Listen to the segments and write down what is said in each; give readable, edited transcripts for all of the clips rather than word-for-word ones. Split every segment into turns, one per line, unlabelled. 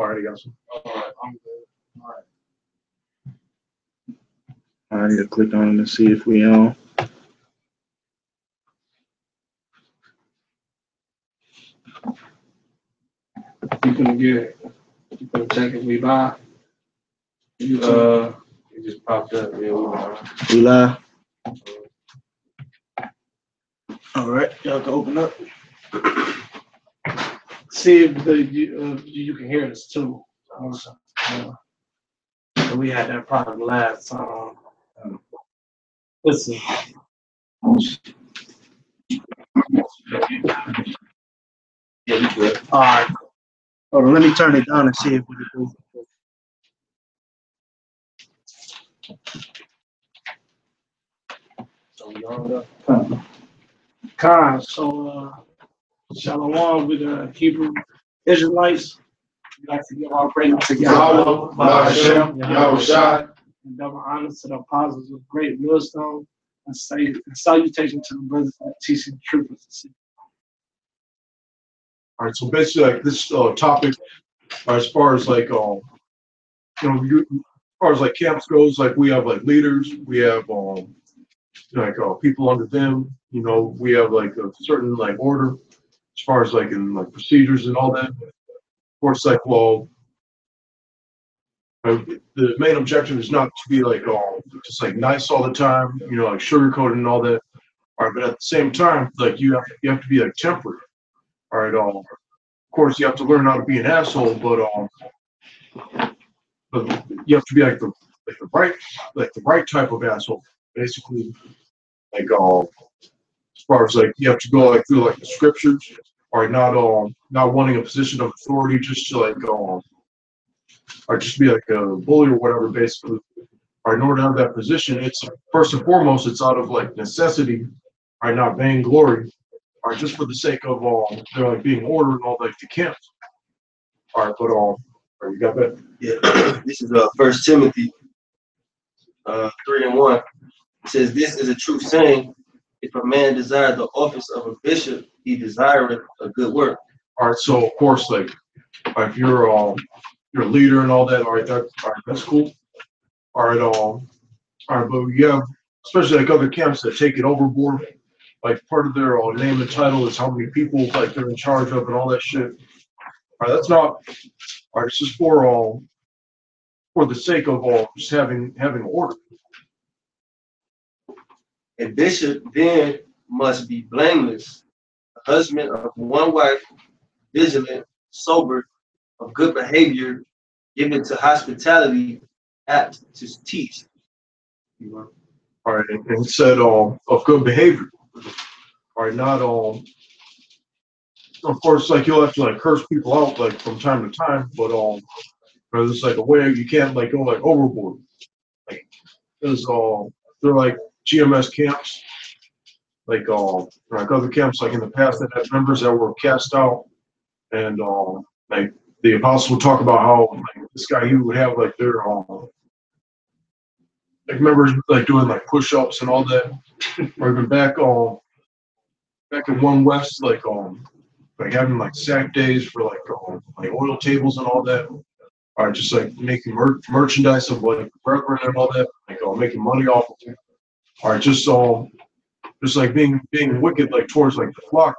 Alright, got some.
Alright, I'm good. Alright.
I need to click on it and see if we on.
You can get it. You can check if we live.
It just popped up. Yeah,
We live. All right, y'all can open up.
See if you can hear us too. We had that problem last time. Listen.
yeah, you good.
All right. Hold on, let me turn it down and see if we can do it.
So we on the Khan. So Shalom with the Hebrew Israelites. We'd like to give our praises to Yahweh,
Hashem, Yahushua.
and double honor to the apostles of great millstone, and salutation to the brothers that teaching the truth of the city.
All right, so basically, like this topic, as far as like as far as like camps goes, like we have like leaders, we have like people under them. You know, we have like a certain like order as far as like in like procedures and all that. Of course, like the main objective is not to be like just like nice all the time. You know, like sugarcoated and all that. All right, but at the same time, like you have to be like temperate. All right, of course you have to learn how to be an asshole, but you have to be like the right type of asshole. Basically, like as far as like you have to go like through like the scriptures, or not wanting a position of authority just to like or just be like a bully or whatever. Basically, or in order to have that position, it's first and foremost it's out of like necessity, or not vainglory, or just for the sake of they're like being ordered and all like the camps. All right, but you got that?
Yeah, this is 1 Timothy 3:1. It says, "This is a true saying: if a man desire the office of a bishop, he desireth a good work."
All right, so of course, like if you're a leader and all that, all right, that's cool. All right, but you have especially like other camps that take it overboard. Like part of their name and title is how many people like they're in charge of and all that shit. All right, that's not. All right, it's just for the sake of just having order.
A bishop then must be blameless, a husband of one wife, vigilant, sober, of good behavior, given to hospitality, apt to teach.
All right, and it said of good behavior. All right, not of course, like you'll have to like curse people out like from time to time, but there's like a way you can't like go like overboard. Like there's they're like GMS camps, like other camps like in the past that had members that were cast out, and like the apostle would talk about how like this guy he would have like their like members like doing like push-ups and all that, or even back in One West like having like sack days for like oil tables and all that. All right, just like making merchandise of like brethren and all that, like making money off of it. All right, just like being wicked like towards like the flock.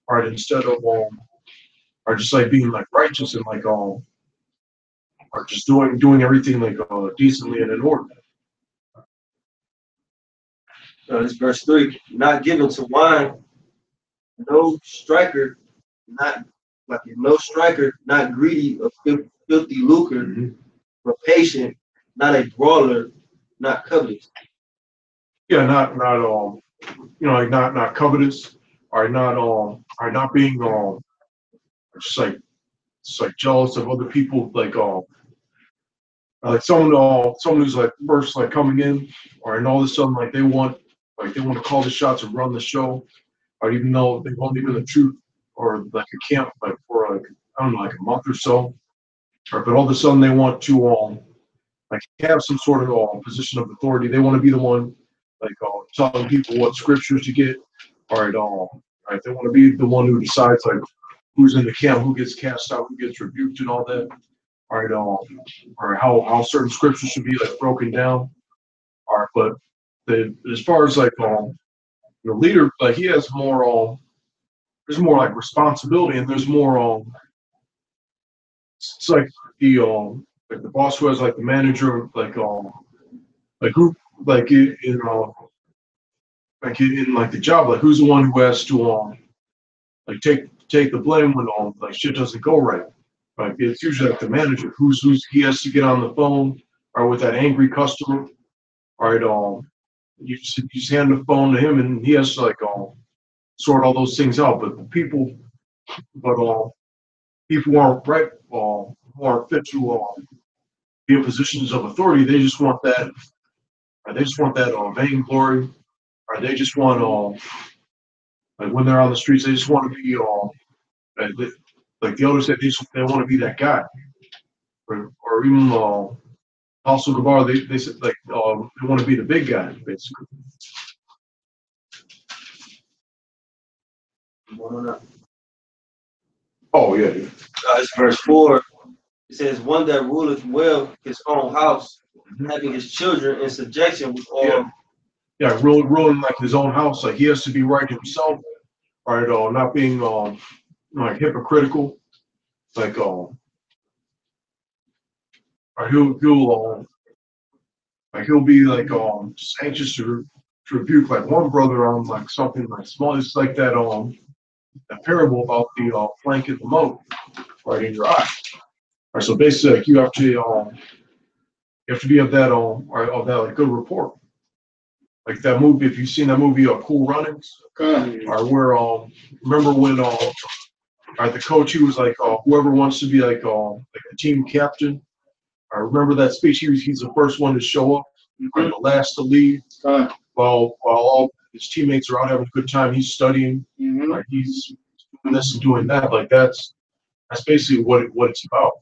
All right, instead of or just like being like righteous and like or just doing everything like decently and in order.
This verse 3, not given to wine, no striker, not greedy of filthy lucre, but patient, not a brawler, not covetous.
Yeah, not like not covetous, or not being just like jealous of other people, like someone who's like first like coming in, or and all of a sudden like they want to call the shots and run the show, or even though they've only been the truth or like a camp like for like I don't know like a month or so, or but all of a sudden they want to like have some sort of position of authority. They want to be the one like telling people what scriptures to get, or right, they want to be the one who decides like who's in the camp, who gets cast out, who gets rebuked, and all that. All right, or how certain scriptures should be like broken down. All right, but as far as like the leader, like he has more there's more like responsibility, and there's more it's like the boss who has like the manager, like who like in like the job, like who's the one who has to like take the blame when like shit doesn't go right. Like it's usually like the manager who's he has to get on the phone or with that angry customer. All right, you just hand the phone to him and he has to like sort all those things out. But people who aren't right, who aren't fit to be in positions of authority, they just want that. Or they just want that vainglory, or they just want like when they're on the streets, they just want to be like the elders said, they want to be that guy, or even also Guevara, they said like they want to be the big guy basically. Oh yeah.
It's verse 4. It says, "One that ruleth well his own house, having his children in subjection with all."
Yeah, ruling like his own house, like he has to be right himself, right? Not being like hypocritical, like or he'll be like just anxious to rebuke like one brother on like something like small. It's like that parable about the plank in the moat right in your eye. All right, so basically like you have to be of that like good report. Like that movie, if you've seen that movie, Cool Runnings, or where remember when the coach, he was like whoever wants to be like the team captain. I remember that speech. He's the first one to show up, or the last to leave. While all his teammates are out having a good time, he's studying. Like he's doing this and doing that. Like that's basically what it's about.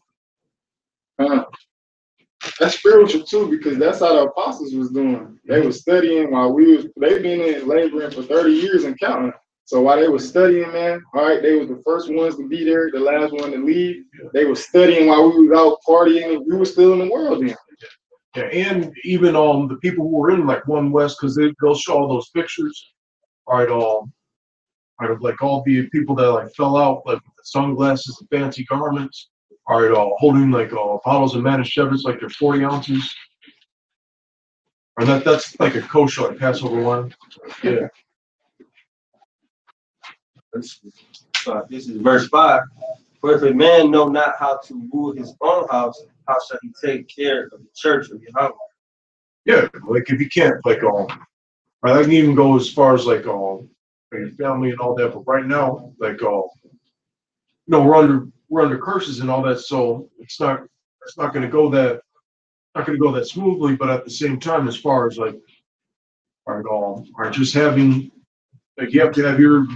That's spiritual too, because that's how the apostles was doing. They was studying while they been in laboring for 30 years and counting. So while they was studying, man, all right, they was the first ones to be there, the last one to leave. They was studying while we was out partying, and we were still in the world then.
Yeah, and even the people who were in like One West, because they'll show all those pictures. All right, of like all the people that like fell out, like with the sunglasses and fancy garments. All right, holding like bottles of Manischewitz, like they're 40 ounces. Or that's like a kosher, like Passover wine. Yeah.
This is verse 5. "For if a man know not how to rule his own house, how shall he take care of the church of Yahweh?"
Yeah, like if you can't like I can even go as far as like your family and all that, but right now, like we're under curses and all that, so it's not going to go that smoothly. But at the same time, as far as like just having like you have to have your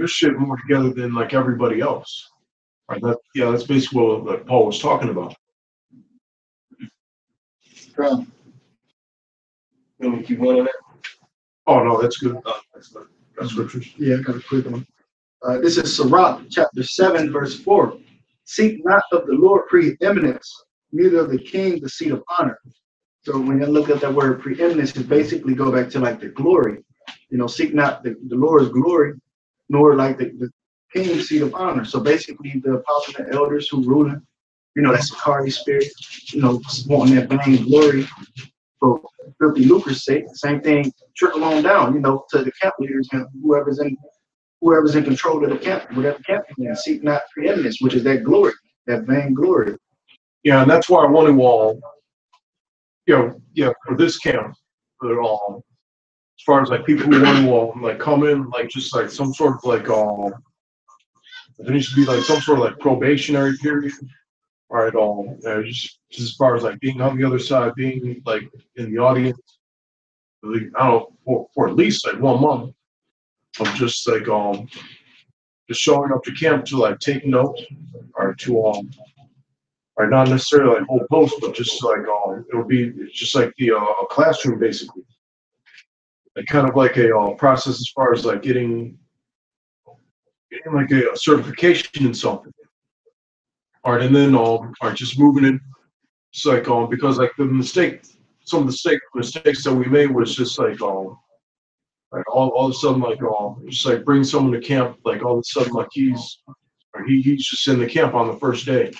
shit more together than like everybody else. Right? That's basically what like Paul was talking about.
You want me to keep going on that?
Oh no, that's good.
Oh, that's good.
That's scriptures.
Yeah, I got a quick one. This is Sirach, chapter 7, verse 4. "Seek not of the Lord preeminence, neither of the king the seat of honor." So when you look at that word preeminence, it basically go back to like the glory. Seek not the Lord's glory, nor like the king's seat of honor. So basically the apostles and elders who ruling, that Sakari spirit, wanting that vain glory for filthy lucre's sake. Same thing trickle on down, to the camp leaders and whoever's in control of the camp, whatever camp you're in. Seek not preeminence, which is that glory, that vain glory.
Yeah, and that's why I want to for this camp, as far as like people who want to like come in, like just like some sort of like there needs to be like some sort of like probationary period. All right, just as far as like being on the other side, being like in the audience, like, I don't know, for at least like 1 month of just like just showing up to camp to like take notes, or to or not necessarily like hold posts, but just like it's just like the classroom basically, like kind of like a process as far as like getting getting like a certification in something. All right, and then all right, just moving it. It's like because like some of the mistakes that we made was just like all of a sudden like just like bring someone to camp, like all of a sudden like he's just in the camp on the first day,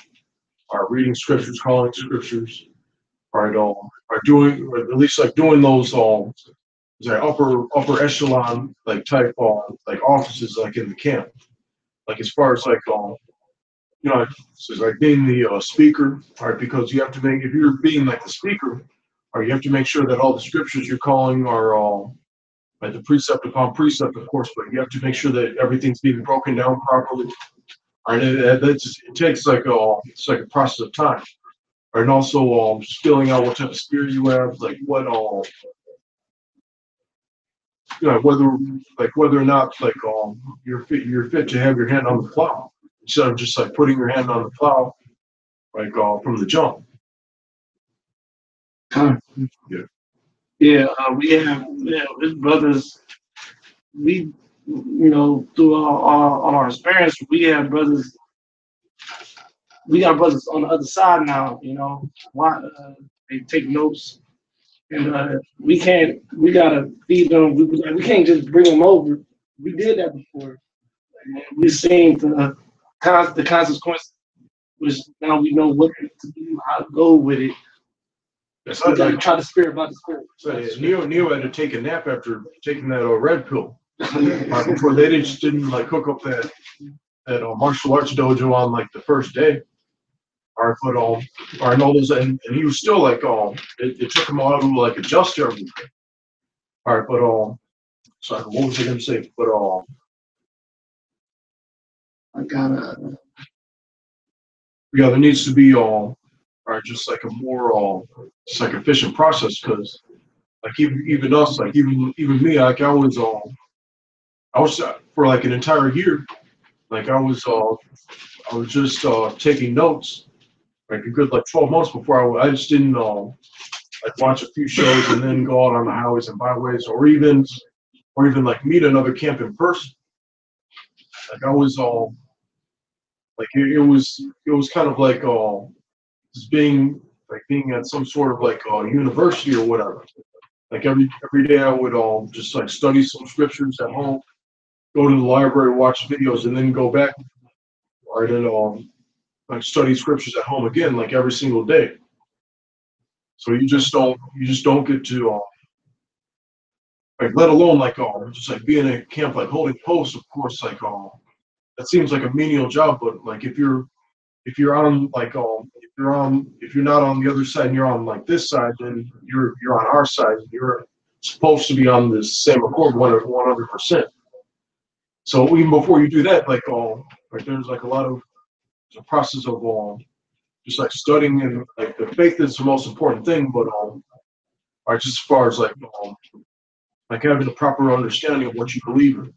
reading scriptures, calling scriptures, are doing, or at least like doing those like upper echelon like type like offices like in the camp, like as far as like so it's like being the speaker, all right, because you have to make, if you're being like the speaker, or you have to make sure that all the scriptures you're calling are like the precept upon precept, of course, but you have to make sure that everything's being broken down properly. All right, it takes like it's like a process of time. All right, and also just filling out what type of spirit you have, like what whether or not like you're fit to have your hand on the plow instead of just like putting your hand on the plow like from the jump.
Yeah, we have his brothers. We, through all our experience, we have brothers. We got brothers on the other side now. Why they take notes, and we can't. We gotta feed them. We can't just bring them over. We did that before. And we've seen the consequences, which now we know what to do, how to go with it.
It's
We
not
gotta
like
try the spirit by the spirit.
Neo had to take a nap after taking that red pill. Before they didn't like hook up that martial arts dojo on like the first day. All right, but and all those, and he was still like it took him a while to like adjust to everything. All right, but sorry, what was I gonna say? But
I gotta.
yeah, there needs to be just like a more just like efficient process, because like even us, like even me, like I was for like an entire year, like I was just taking notes like a good like 12 months before I just didn't like watch a few shows and then go out on the highways and byways, or even like meet another camp in person. Like I was like it was kind of like just being at some sort of like university or whatever. Like every day I would just like study some scriptures at home, go to the library, watch videos, and then go back and like study scriptures at home again, like every single day. So you just don't get to like, let alone like just like being in a camp, like holding posts, of course, like that seems like a menial job, but like if you're on like if you're not on the other side and you're on like this side, then you're on our side. You're supposed to be on the same accord 100%. So even before you do that, like there's like a lot of the process of just like studying, and like the faith is the most important thing, but just as far as like having the proper understanding of what you believe in.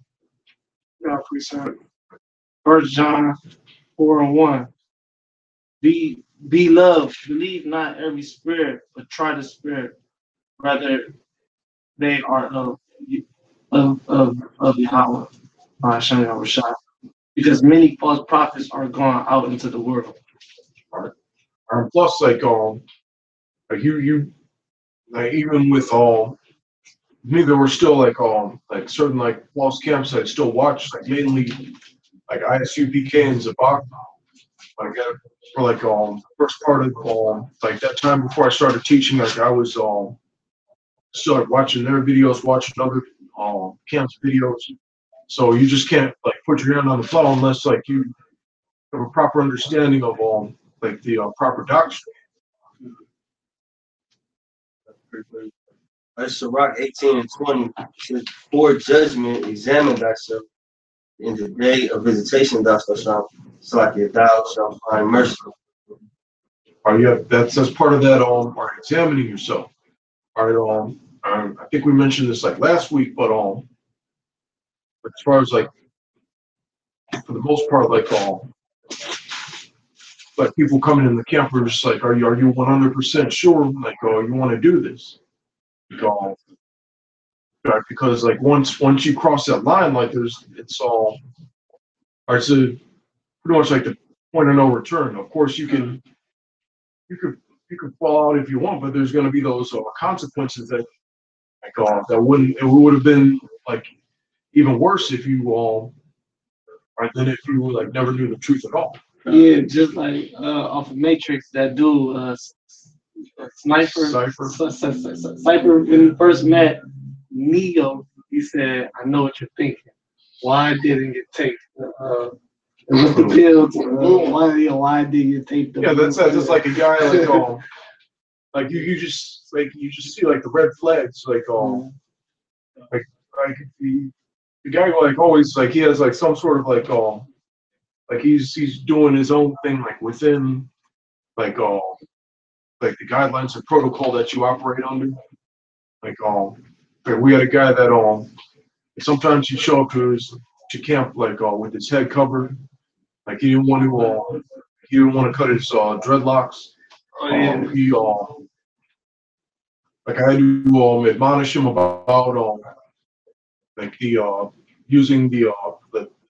Yeah, precept. 1 John 4:1. Be loved. Believe not every spirit, but try the spirit. Rather, they are of Yahweh. Hashem Yahushua. Because many false prophets are gone out into the world.
Plus, like you like even with me, there were still like certain like false camps that I still watch, like mainly like ISUPK and Zabak. Like for like first part of like that time before I started teaching, like I was still like watching their videos, watching other camps videos. So you just can't like put your hand on the plow unless like you have a proper understanding of like the proper doctrine.
Sirach 18:20 says, "Before judgment, examine thyself. In the day of visitation, thou shalt thou shalt find mercy."
Yeah, that's part of that. Examining yourself. I think we mentioned this like last week, but as far as like for the most part, like people coming in the camp are just like, are you 100% sure? Like, you want to do this? Because like once you cross that line, like it's All right, so pretty much like the point of no return. Of course, you could fall out if you want, but there's going to be those consequences that that it would have been like even worse if you right than if you like never knew the truth at all.
Yeah, just like off of Matrix, that dude, Sniper. Cypher, when he first met Neo, he said, "I know what you're thinking. Why didn't you take the pills? Why did you take the?"
Yeah, that's just like a guy like you just see like the red flags like like the guy like always like he has like some sort of like he's doing his own thing like within like the guidelines and protocol that you operate under. Like we had a guy that sometimes he'd show up to camp like with his head covered, like he didn't want to cut his dreadlocks. He like I had to admonish him about like the using the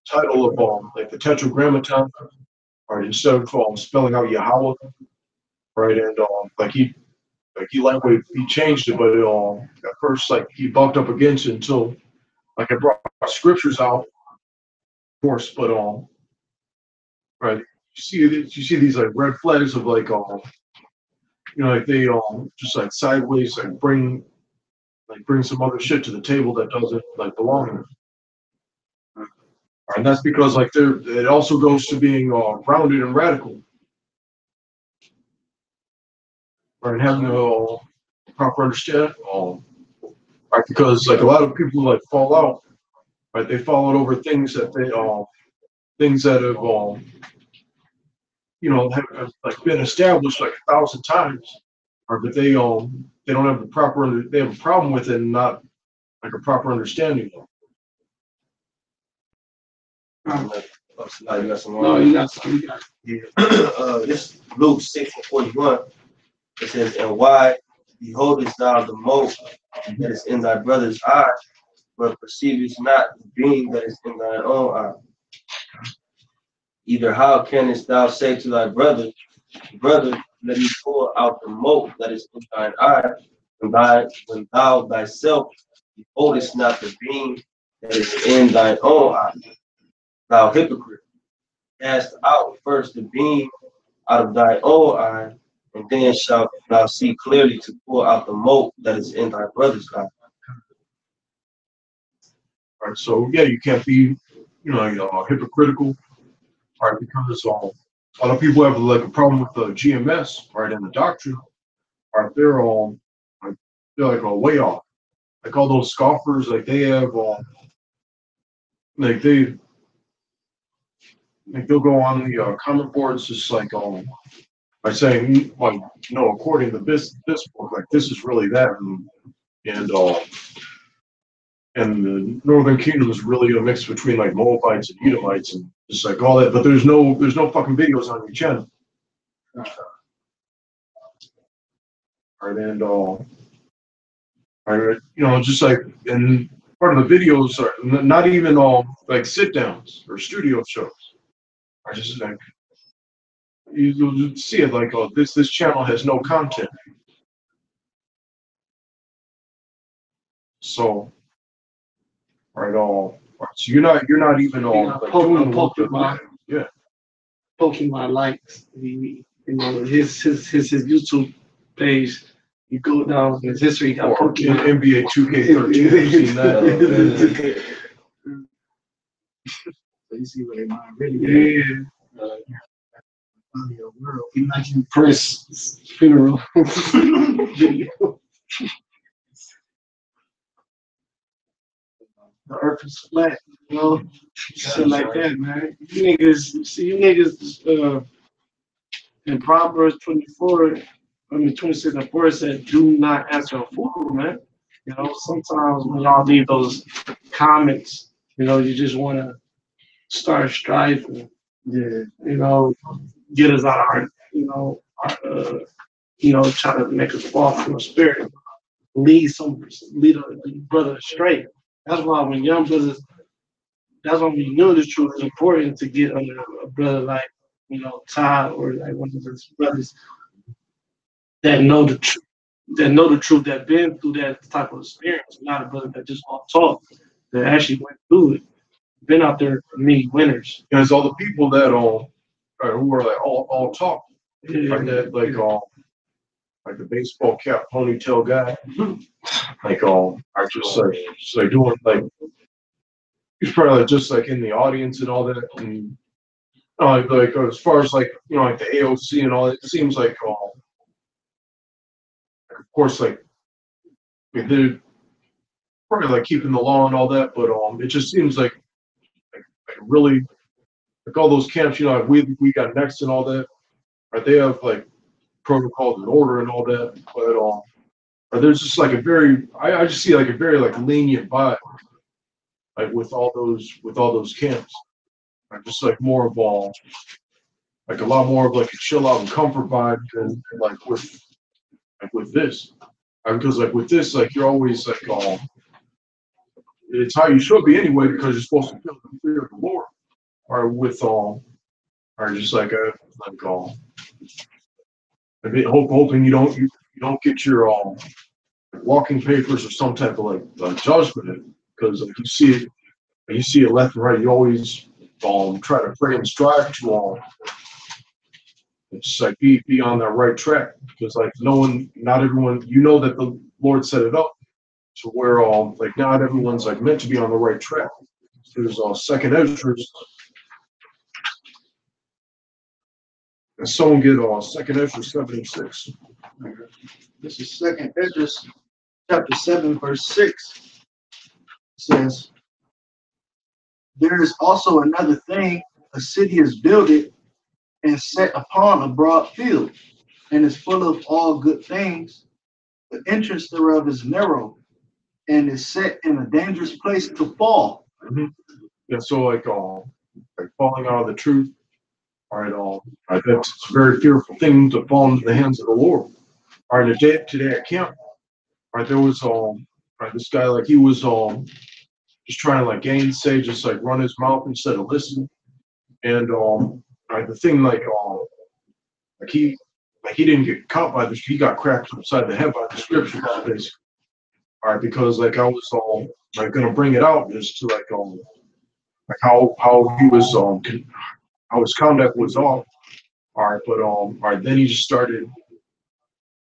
title of like the Tetragrammaton, right, instead of spelling out Yahweh, right, and like he lightweight he changed it, but at first like he bucked up against it until like I brought scriptures out, of course, but right, you see these like red flags of like like they just like sideways like bring some other shit to the table that doesn't like belong in it. And that's because like it also goes to being grounded and radical. Right, and having a proper understanding. Right, because like a lot of people like fall out, right? They fall out over things that have have like been established like 1,000 times, or but they don't have the proper they have a problem with it and not like a proper understanding of it.
You got some more?
No, you got some.
Yeah. This Luke 6:41. It says, "And why beholdest thou the mote that is in thy brother's eye, but perceivest not the beam that is in thine own eye? Either how canst thou say to thy brother, Brother, let me pull out the mote that is in thine eye, when thou thyself beholdest not the beam that is in thine own eye? Thou hypocrite, cast out first the beam out of thy own eye, and then shalt thou see clearly to pull out the mote that is in thy brother's eye."
All right, so yeah, you can't be hypocritical, right? Because a lot of people have like a problem with the GMS, right, and the doctrine. Right, they're like way off. Like all those scoffers, like they have like they'll go on the comment boards just like by saying like according to this book, like this is really that, and the Northern Kingdom is really a mix between like Moabites and Edomites and just like all that, but there's no fucking videos on your channel. Right, and just like, and part of the videos are not even like sit downs or studio shows. I just like you'll see it like this channel has no content. So right, so you're not even like doing
Pokemon.
Yeah.
Pokemon likes his YouTube page. You go down his history. Got Pokemon.
NBA 2K13. I've seen that.
So you see where they mind really.
Yeah. Imagine Prince's funeral video. The earth is flat, shit like that, man. You niggas, in Proverbs 26:4 said, "Do not answer a fool, man." Sometimes when y'all leave those comments, you just want to start striving.
Yeah.
Get us out of our, try to make us fall from the spirit, lead a brother astray. That's why when young brothers that's when we knew the truth was important to get under a brother like, Todd or like one of his brothers that know the truth, that been through that type of experience, not a brother that just all talk, that actually went through it, been out there many winners.
And it's all the people that who are like all talk, like that, like the baseball cap ponytail guy, like are just like doing like he's probably like just like in the audience and all that, and like as far as like like the AOC and all that, it seems like of course like they're probably like keeping the law and all that, but it just seems like really like all those camps, like we got next and all that, right? They have like protocols and order and all that, but there's just like a very I just see like a very like lenient vibe, like with all those camps, like just like more of like a lot more of like a chill out and comfort vibe than like with this, because like with this like you're always like it's how you should be anyway because you're supposed to feel the fear of the Lord, or with or just like a bit hoping you don't get your walking papers or some type of like judgment, because like you see it left and right. You always try to pray and strive to it's like be on that right track, because like not everyone, that the Lord set it up to where like not everyone's like meant to be on the right track. There's second Ezra. And someone get second Ezra 7:6.
This is second Ezra chapter 7, verse 6. It says, there is also another thing, a city is builded and set upon a broad field, and is full of all good things. The entrance thereof is narrow, and is set in a dangerous place to fall.
Mm-hmm. Yeah, so like falling out of the truth. All right, that's a very fearful thing to fall into the hands of the Lord. All right, today at camp, all right, there was right, this guy like he was just trying to like gainsay, just like run his mouth instead of listen. And right, the thing like he didn't get caught by this, he got cracked upside the head by the scripture, basically. All right, because like I was like gonna bring it out just to like how he was how his conduct was off. All right, but all right, then he just started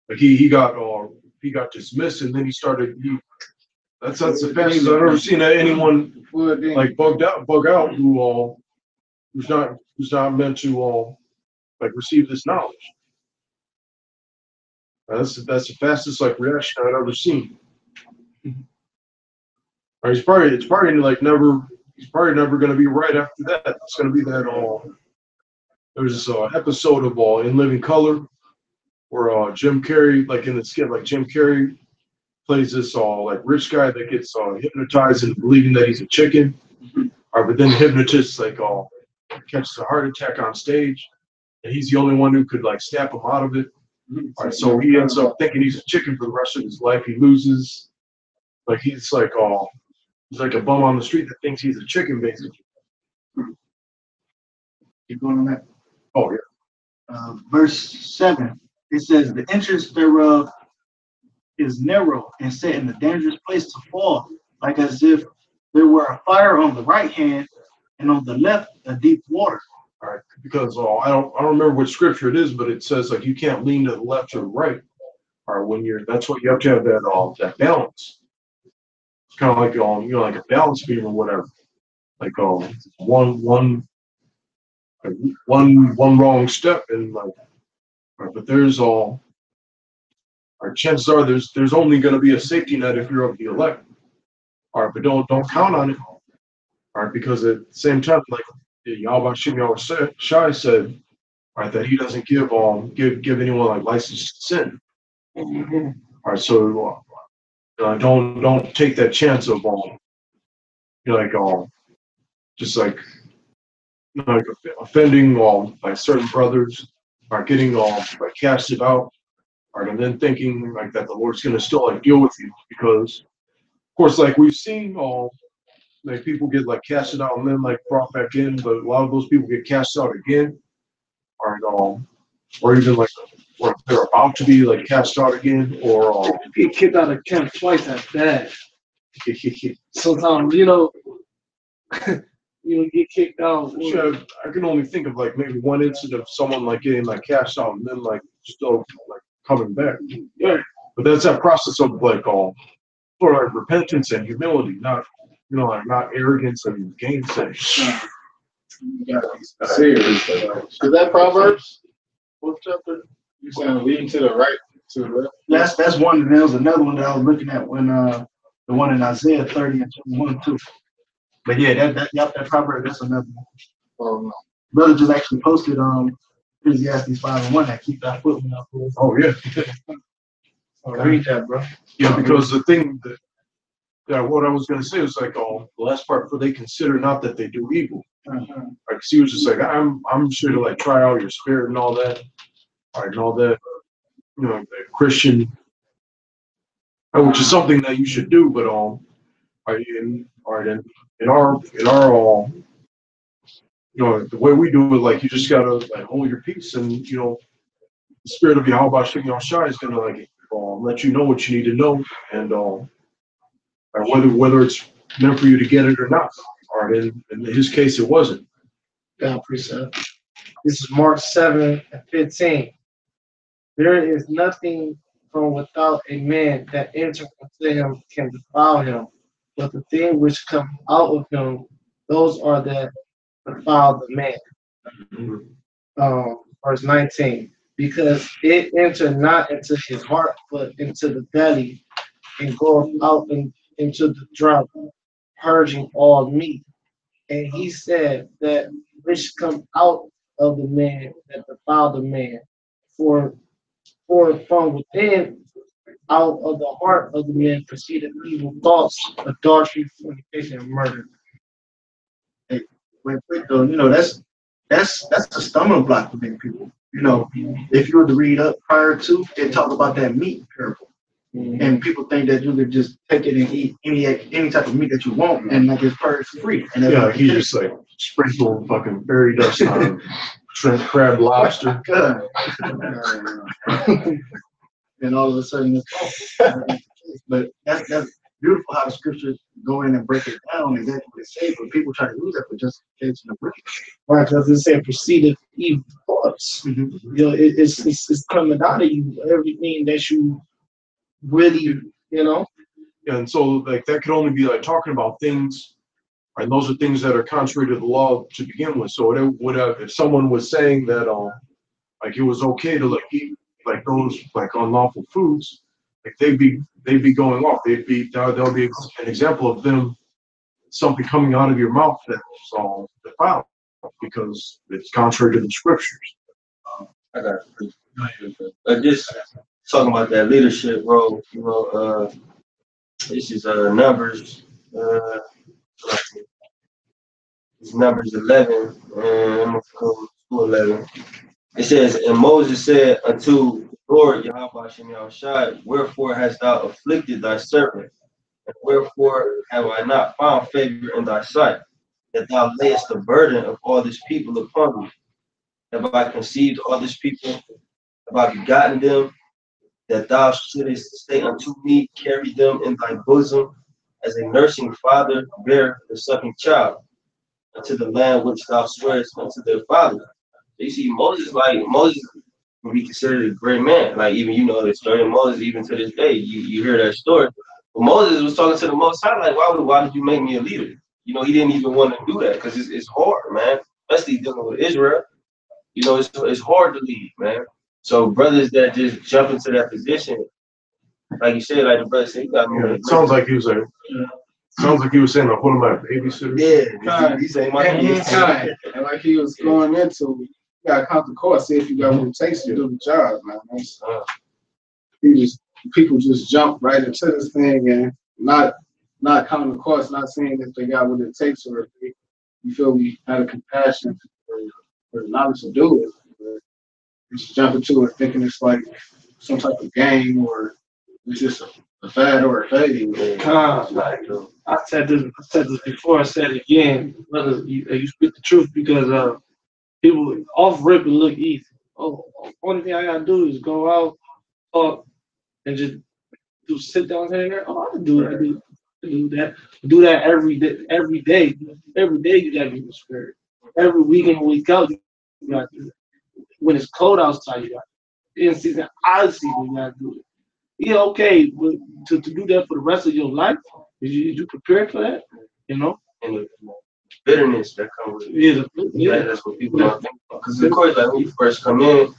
like he got dismissed, and then he started that's the fastest I've ever seen anyone like bug out who's not meant to like receive this knowledge. That's the fastest like reaction I've ever seen. Or it's probably like never. He's probably never going to be right after that. It's going to be that there's this episode of In Living Color where Jim Carrey, like in the skit, like Jim Carrey plays this like rich guy that gets hypnotized into believing that he's a chicken. But then the hypnotist like catches a heart attack on stage, and he's the only one who could like snap him out of it. All right, so he ends up thinking he's a chicken for the rest of his life. He loses, like he's like a bum on the street that thinks he's a chicken, basically.
Keep going on that.
Oh yeah.
Verse 7. It says, the entrance thereof is narrow and set in a dangerous place to fall, like as if there were a fire on the right hand and on the left a deep water.
All right, because I don't remember which scripture it is, but it says like you can't lean to the left or the right. Or when that's what you have to have that balance. It's kind of like like a balance beam or whatever. Like one wrong step and like, but there's chances are there's only going to be a safety net if you're of the elect. All right, but don't count on it. All right, because at the same time, like Yahweh Shai said, all right, that he doesn't give anyone like license to sin.
Mm-hmm.
All right, so don't take that chance of just like offending like certain brothers, or getting like casted out, or and then thinking like that the Lord's gonna still like deal with you, because of course like we've seen like people get like casted out and then like brought back in, but a lot of those people get cast out again, or even like, or they're about to be like cast out again, or
Get kicked out of camp twice at that. Sometimes, you know, you get kicked out.
Sure, I can only think of like maybe one incident of someone like getting like cast out and then like still like coming back.
Yeah.
But that's that process of like sort of repentance and humility, not like not arrogance and gainsaying.
You gotta be serious. Is that Proverbs? What chapter? You saying leading to the right, to the left?
That's one. And there was another one that I was looking at when the one in Isaiah 30 and 21 too. But yeah, that proverb, that's another one.
Oh no.
Brother just actually posted Ecclesiastes 5:1 that keep thy foot when thou goest.
Oh yeah,
Read that, bro.
yeah. Because the thing what I was gonna say was like, the last part, for they consider not that they do evil. Like he was just like, I'm sure to like try out your spirit and all that, and all that, the Christian, which is something that you should do, but in our the way we do it, like you just gotta like hold your peace, and the spirit of Yahweh Shai is gonna like let you know what you need to know, and whether it's meant for you to get it or not. All right, in his case, it wasn't.
God precept. This is Mark 7:15. There is nothing from without a man that enters into him can defile him, but the thing which come out of him, those are that defile the man. Verse 19. Because it entered not into his heart, but into the belly, and goeth out into the drought, purging all meat. And he said that which come out of the man that defile the man, for from within, out of the heart of the man proceeded evil thoughts, adultery, fornication, and murder.
Hey, wait, though, that's a stumbling block for many people. If you were to read up prior to, it talk about that meat parable. And people think that you could just take it and eat any type of meat that you want, and like it's purge free. And
Yeah, he just like sprinkled fucking fairy dust on shrimp, crab, lobster.
And all of a sudden it's awful. But that's beautiful how the scriptures go in and break it down exactly what it says, but people try to use that for justification of break.
Right, because it said proceeded evil thoughts. It's coming out of you, everything that you really,
Yeah, and so like that could only be like talking about things, right? And those are things that are contrary to the law to begin with. So it would have, if someone was saying that like it was okay to like eat like those like unlawful foods, like they'd be going off. There'll be an example of them, something coming out of your mouth that's defiled because it's contrary to the scriptures.
I got it. Just talking about that leadership role, this is Numbers. It's Numbers 11, and I'm gonna go to 11. It says, and Moses said unto the Lord Yahweh Shem Yahushai, wherefore hast thou afflicted thy servant, and wherefore have I not found favor in thy sight, that thou layest the burden of all this people upon me? Have I conceived all this people? Have I begotten them, that thou shouldest say unto me, carry them in thy bosom, as a nursing father bear the sucking child, unto the land which thou swearest unto their father? So you see, Moses would be considered a great man. Like, even the story of Moses, even to this day, you hear that story. But Moses was talking to the Most High, like, why did you make me a leader? He didn't even want to do that, because it's hard, man. Especially dealing with Israel. It's hard to lead, man. So brothers that just jump into that position, like you said, like the brother said, he got me.
It sounds like he was saying, like, what am I, a babysitter?
Yeah, he saying my kids.
And like he was going into, you gotta come to court, see if you got what it takes to do the job, man. People just jump right into this thing and not coming to court, not saying if they got what it takes, or if you feel we had a compassion for the knowledge to do it. But just jump into it thinking it's like some type of game, or it's just a fad or a fading.
I said this before. I said it again. Brother, you speak the truth because people off rip it look easy. Oh, only thing I gotta do is go out, talk, and just sit down here. Oh, I can do that. Do that every day. Every day. Every day you gotta be in the spirit. Every week in, week out, you gotta do it. When it's cold outside, you got it. In season, out of season, you gotta do it. Yeah, okay, but to do that for the rest of your life, you prepared for that? You know?
And the bitterness that comes with it.
Yeah,
That's what people don't think about. Because of course, like when you first come in,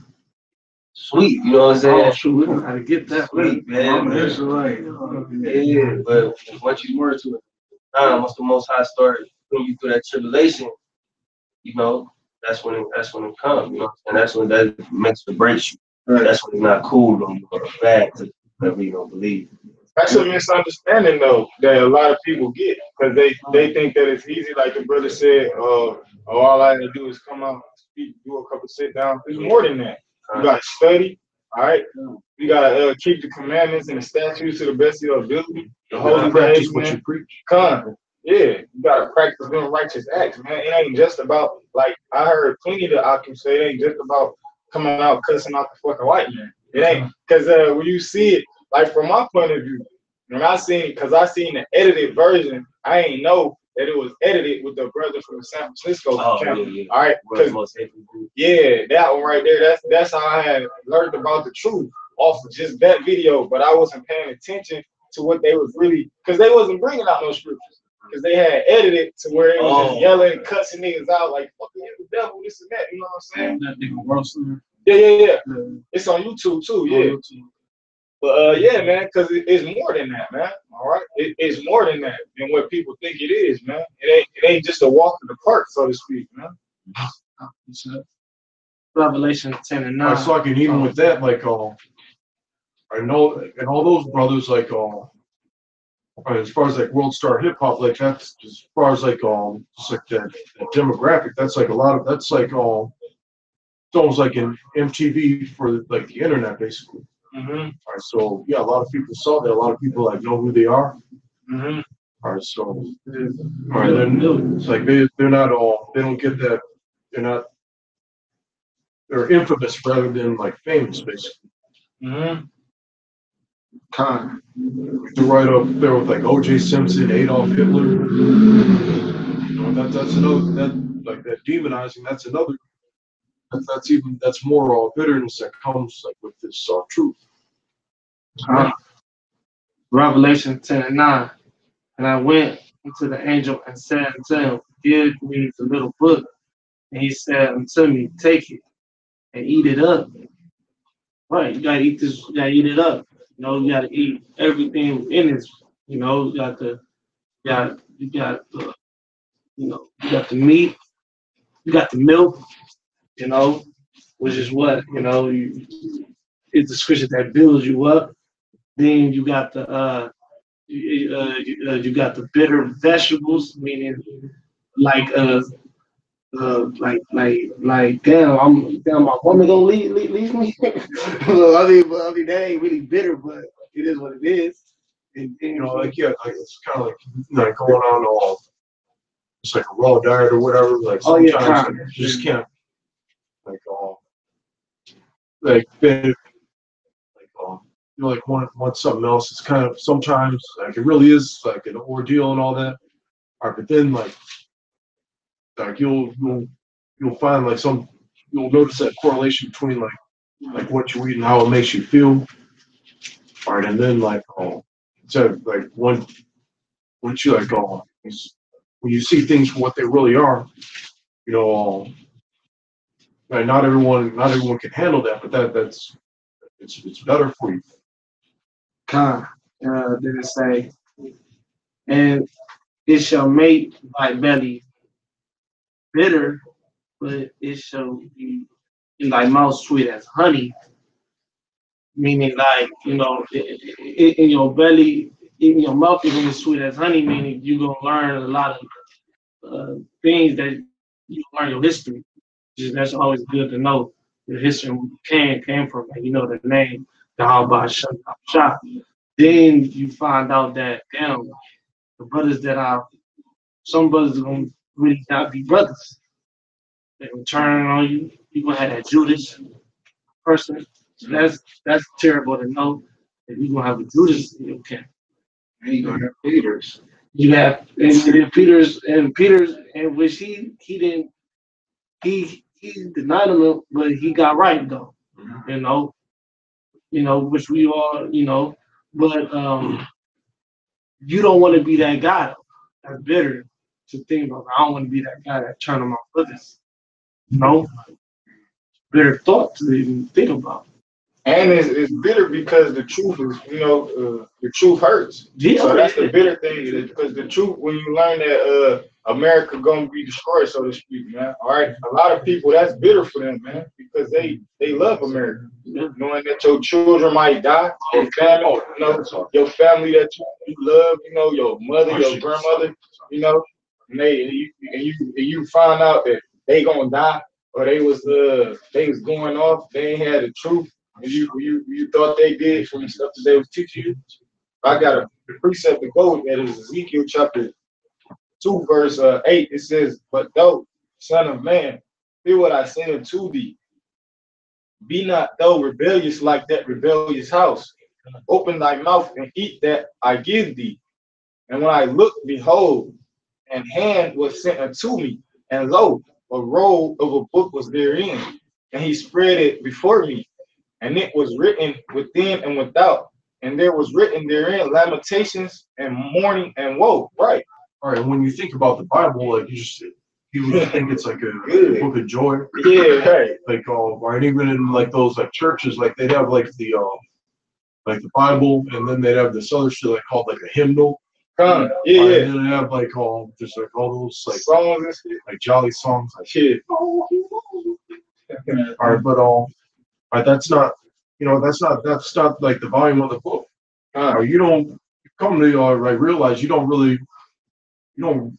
sweet, you know what I'm saying?
Oh, shoot, we don't gotta get that.
Sweet, man.
That's right.
Yeah, but once you were to it, once the Most High started putting you through that tribulation, you know, that's when it comes, you know, and that's when that makes or breaks you.
Right.
That's when it's not cool no more, or bad that we don't believe.
That's a misunderstanding though that a lot of people get because they think that it's easy, like the brother said. All I have to do is come out, speak, do a couple sit downs. It's more than that. You got to study, all right. You got to keep the commandments and the statutes to the best of your ability. The holy
practice
days,
what
man.
you preach.
Yeah, you gotta practice doing righteous acts, man. It ain't just about, like, I heard plenty of the Akim say, it ain't just about coming out cussing out the fucking white man. It ain't, because when you see it, like from my point of view, when I seen the edited version, I ain't know that it was edited with the brother from the San Francisco camp.
Yeah.
All right, yeah, that one right there. That's how I had learned about the truth off of just that video, but I wasn't paying attention to what they was really, because they wasn't bringing out no scriptures. Because they had edited to where it was just yelling, cussing niggas out, like, fuck the devil, this and that, you know what I'm saying?
That nigga roasting.
Yeah. It's on YouTube too, yeah. But yeah, man, because it's more than that, man. All right, it's more than that than what people think it is, man. It ain't just a walk in the park, so to speak, man.
Revelation 10 and 9.
So like, and even with that, like, I know, and all those brothers, like, as far as like World Star Hip Hop, like that's as far as like just like that demographic. That's like a lot of that's like it's almost like an MTV for like the internet, basically.
Mm-hmm.
All right, so yeah, a lot of people saw that. A lot of people like know who they are.
Mm-hmm.
All right, so all right, then it's like they're not all, they don't get that. They're infamous rather than like famous, basically.
Mm-hmm.
They're right up there with like O.J. Simpson, Adolf Hitler. You know, that's another, that like that demonizing. That's another. That's more bitterness that comes like with this truth.
Revelation 10 and 9. And I went unto the angel and said unto him, give me the little book. And he said unto me, take it and eat it up. Right, you gotta eat this, you gotta eat it up. You know, you gotta eat everything in this. You know, you got the meat, you got the milk, you know, which is what, you know, it's the scripture that builds you up. Then you got the you got the bitter vegetables, meaning like damn, my woman gonna leave me. Well, I mean, that ain't really bitter, but it is what it is. And
You know, like yeah, like it's kind of like going on it's like a raw diet or whatever. Like sometimes like, you just can't like you know, like want something else. It's kind of sometimes like it really is like an ordeal and all that. All right, but then like you'll find like you'll notice that correlation between like what you eat and how it makes you feel. All right, and then like so like once you like when you see things for what they really are, you know, like not everyone can handle that, but that's it's better for you.
Did it say, and it shall make thy belly bitter, but it shall be in thy mouth sweet as honey. Meaning, like, you know, in your belly, in your mouth, it's gonna be sweet as honey. Meaning, you're gonna learn a lot of things that you learn your history. That's always good to know the history came from, and you know the name, the How Shah. then you find out that damn, the brothers that are some brothers are gonna really not be brothers. They gonna turn on you. You gonna have that Judas person. So that's terrible to know that you gonna have a Judas in your camp.
And you gonna have leaders.
You have and Peter's and which he didn't he denied him, but he got right though. You know, which we all, but you don't want to be that guy. That's bitter to think about. I don't want to be that guy that turn on my brothers. Bitter thought to even think about.
And it's bitter because the truth is, the truth hurts.
Yeah,
So that's the bitter thing, because the truth, when you learn that America gonna be destroyed, so to speak, man. All right, a lot of people, that's bitter for them, man, because they love America, knowing that your children might die, your family, your family that you love, your mother, your grandmother, and you find out that they gonna die, or they was going off, they ain't had the truth. You thought they did from the stuff that they was teaching you. I got a precept to go with that. Is Ezekiel chapter 2, verse 8. It says, "But thou, son of man, hear what I say unto thee. Be not thou rebellious like that rebellious house. Open thy mouth and eat that I give thee. And when I looked, behold, and hand was sent unto me, and lo, a roll of a book was therein. And he spread it before me. And it was written within and without, and there was written therein lamentations and mourning and woe." Right.
All right. When you think about the Bible, like people just think it's like a book of joy.
Yeah. Right.
Like right, even in like those like churches, like they'd have like the Bible, and then they'd have this other shit like called like a hymnal.
Yeah.
And then they have like just like all those like
songs and shit,
like jolly songs, like
shit.
All right, but right, that's not like the volume of the book. You don't come to like realize you don't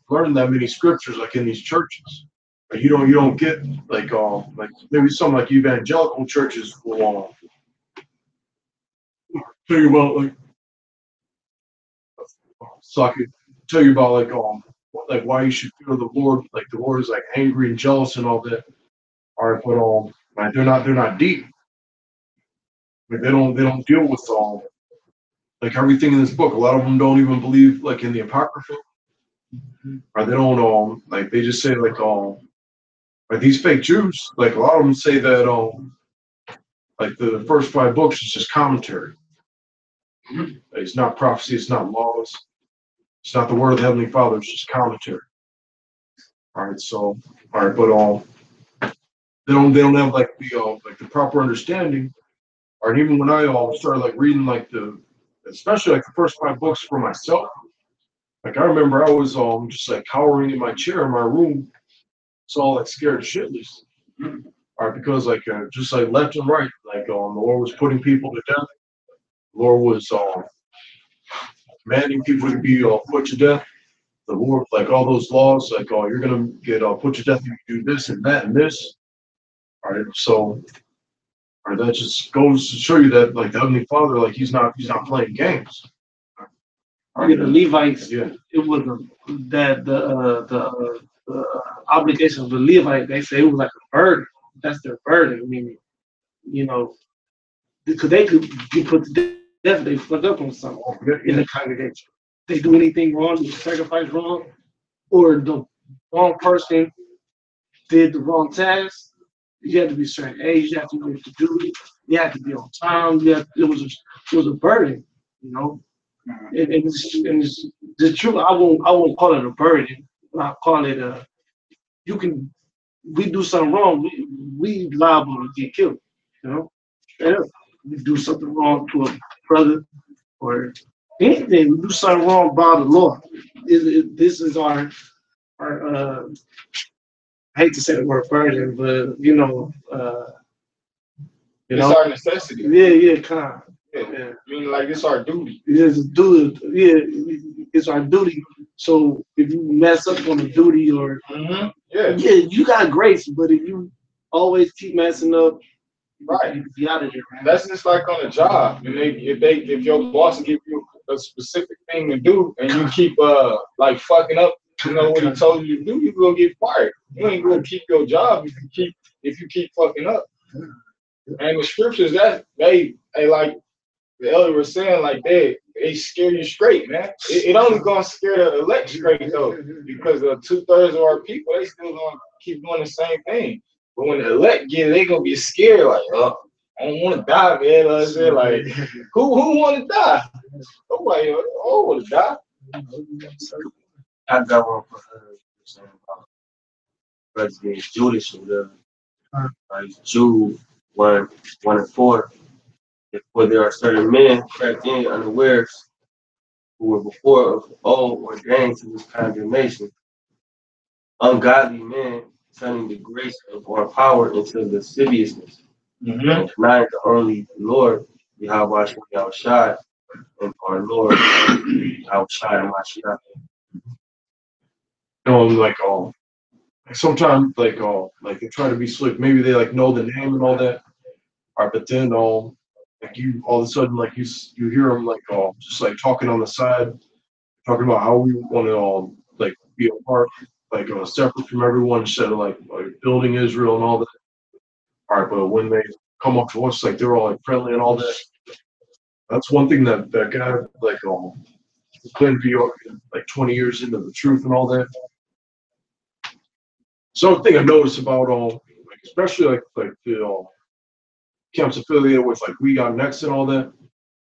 learn that many scriptures like in these churches. You don't get like maybe some like evangelical churches will tell you about tell you about like why you should fear the Lord. Like the Lord is like angry and jealous and all that. All right, but like they're not deep. Like they don't deal with like everything in this book. A lot of them don't even believe like in the Apocrypha. Or they don't like they just say like these fake Jews, like a lot of them say that like the first 5 books is just commentary. It's not prophecy, it's not laws, it's not the word of the Heavenly Father, it's just commentary. All right, but they don't have like the proper understanding. Or even when I started like reading like especially like the first 5 books for myself, like I remember I was just like cowering in my chair in my room, so all like scared shitless. All right, because like just like left and right, like the Lord was putting people to death. The Lord was commanding people to be put to death. The Lord, like all those laws, like you're gonna get put to death if you do this and that and this. All right, so. Or that just goes to show you that like the Heavenly Father, like he's not playing games.
The Levites,
yeah.
It was the obligation of the Levite. They say it was like a burden. That's their burden. I mean, because they could be put to death if they fuck up on something in the congregation. They do anything wrong, you sacrifice wrong, or the wrong person did the wrong task. You had to be a certain age. You had to go to duty. You had to be on time. It was a burden, And it's the truth. I won't call it a burden. I call it we do something wrong. We liable to get killed. We do something wrong to a brother or anything. We do something wrong by the law. This is our I hate to say the word burden, but
it's our necessity.
Yeah, kind of.
Yeah. I mean, like it's our duty.
It's our duty. So if you mess up on the duty, or you got grace, but if you always keep messing up,
Right.
You can be out of there, man.
That's just like on a job. And if your boss give you a specific thing to do and you keep like fucking up, you know what he told you to do, you gonna get fired. You ain't gonna keep your job if you keep fucking up. And the scriptures that they like the elder was saying, like they scare you straight, man. It only gonna scare the elect straight though, because 2/3 of our people, they still gonna keep doing the same thing. But when the elect get it, they gonna be scared, like, oh, I don't want to die, man. I said, like, who want to die? Nobody want to die.
I got one for her. Saying about brothers being Jewish and like Jude 1:4. For there are certain men crept in unawares who were before of old ordained to this condemnation, ungodly men turning the grace of our power into lasciviousness, and denying the only Lord, Yahweh Yahushua, and our Lord, Yahushua and Mashiach.
Like sometimes like they try to be slick. Maybe they like know the name and all that. But then like you all of a sudden like you hear them like just like talking on the side, talking about how we want to like be apart, like separate from everyone instead of like building Israel and all that. All right, but when they come up to us, like they're all like friendly and all that. That's one thing that guy like Clint be like 20 years into the truth and all that. Something I noticed about like especially like the camps affiliated with like We Got Next and all that.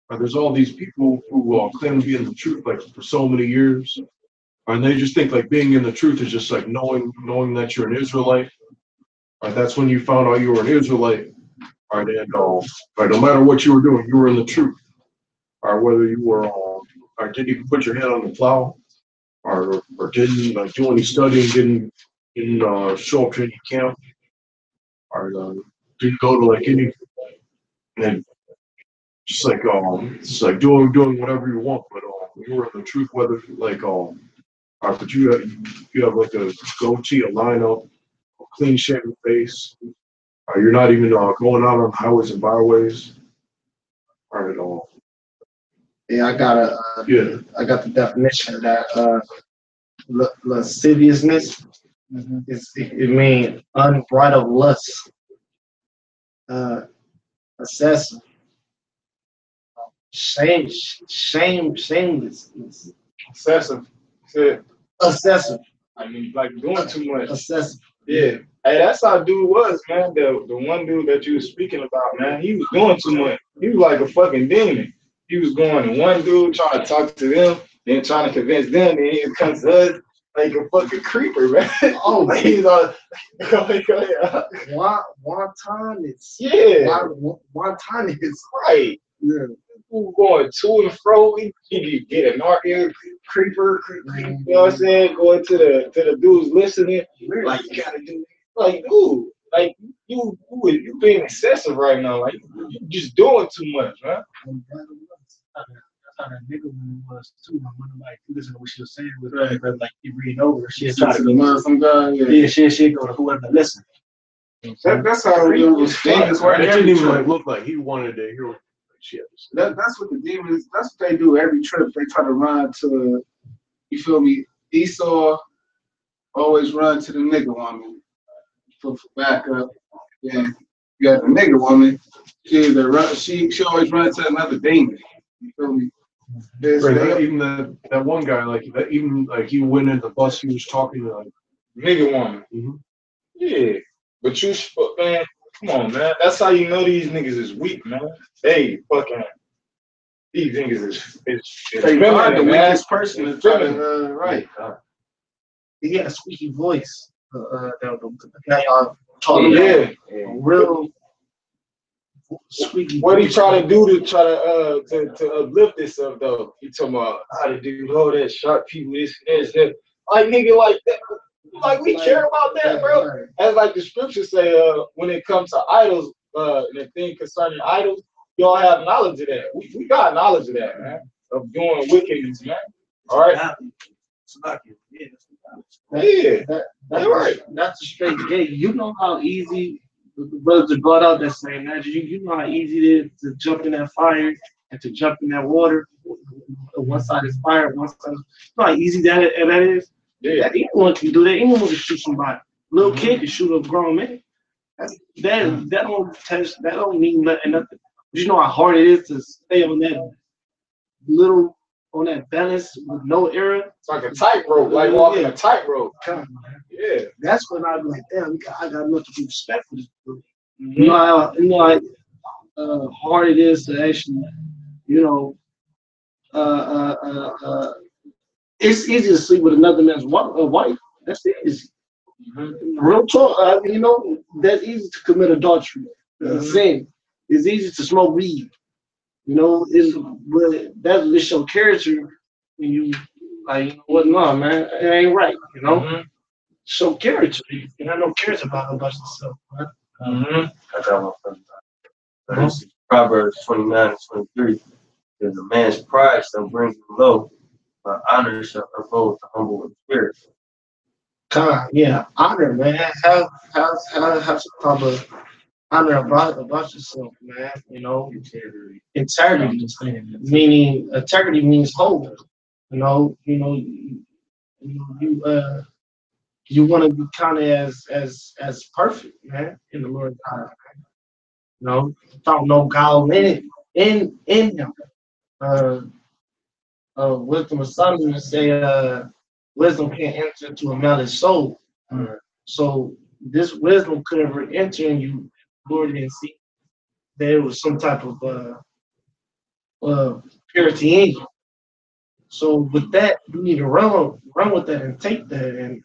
There's all these people who claim to be in the truth like for so many years, and they just think like being in the truth is just like knowing that you're an Israelite. That's when you found out you were an Israelite. And no matter what you were doing, you were in the truth. Whether you were or didn't even put your hand on the plow, or didn't like do any studying, didn't show up to any camp, or didn't go to like any, and just like it's like doing whatever you want, but you were in the truth. Whether like but you have like a goatee, a lineup, a clean shaven face. You're not even going out on highways and byways. At all.
Yeah, I got the definition of that. Lasciviousness. It means unbridled lust, excessive, shamelessness, excessive.
I mean, like doing too much.
Excessive.
Yeah. Hey, that's how dude was, man. The one dude that you were speaking about, man, he was doing too much. He was like a fucking demon. He was going to one dude, trying to talk to them, then trying to convince them, then he comes to us like a fucking creeper, man.
Oh,
like he's all, go ahead.
One time it's
right.
Yeah.
People going to and fro. He get an argument, creeper, you know what I'm saying? Going to the dudes listening, like you gotta do, like dude, like you being excessive right now, like you just doing too much, man.
That's how that nigga woman was too. My mother like listen to what she was saying with her, but like keep reading over. She'd try to
learn some guy.
yeah, she'd go to whoever listen.
That's how it was.
Demons were. It didn't even like look like he wanted to hear what she had to say.
That's what the demons. That's what they do every trip. They try to run to. You feel me? Esau always run to the nigga woman for backup. Then you got the nigga woman. She always runs to another demon. You feel me?
Right, even that one guy, like that, even like he went in the bus, he was talking to like
Nigga woman. Yeah, but you, man, come on, man. That's how you know these niggas is weak, man. They fucking, these niggas is
the weakest person is trying to right.
He had a squeaky voice. The guy y'all talking
Yeah.
about. Real squeaky.
What he try to do to try to uplift himself though? He talking about how to do all that sharp people, this, that. Like nigga, like that. Like we care about that, bro. As like the scriptures say, when it comes to idols, the thing concerning idols, y'all have knowledge of that. We got knowledge of that, man. Of doing wickedness, man. All right. Yeah.
That's right. That's a straight gate. You know how easy
the brothers that brought out that saying, man, you know how easy it is to jump in that fire and to jump in that water. One side is fire, one side is, you know how easy that is?
Yeah.
Anyone can do that. Anyone can shoot somebody. Little kid can shoot a grown man. That don't mean nothing. You know how hard it is to stay on that balance with no error.
It's like a tightrope, like walking a tightrope. Yeah.
That's when I be like, damn, I got nothing to respect for this. You know how hard it is to actually, it's easy to sleep with another man's wife. That's easy. Real talk, that's easy to commit adultery. Sin. It's easy to smoke weed. It's your character when you like, what? No, man, it ain't right. Show character. You have no character about yourself. Right?
I got one from Proverbs 29 and 23. There's a man's pride shall bring him low, but honor shall uphold the humble in spirit.
Honor, man. Have some type of honor about yourself, man. Integrity. Meaning integrity means whole. You want to be counted as perfect, man, in the Lord's eyes. Without no guile in him. Wisdom of Solomon say, wisdom can't enter into a man's soul. So this wisdom could ever enter in you, Lord didn't see there was some type of purity in you. So with that, you need to run with that and take that and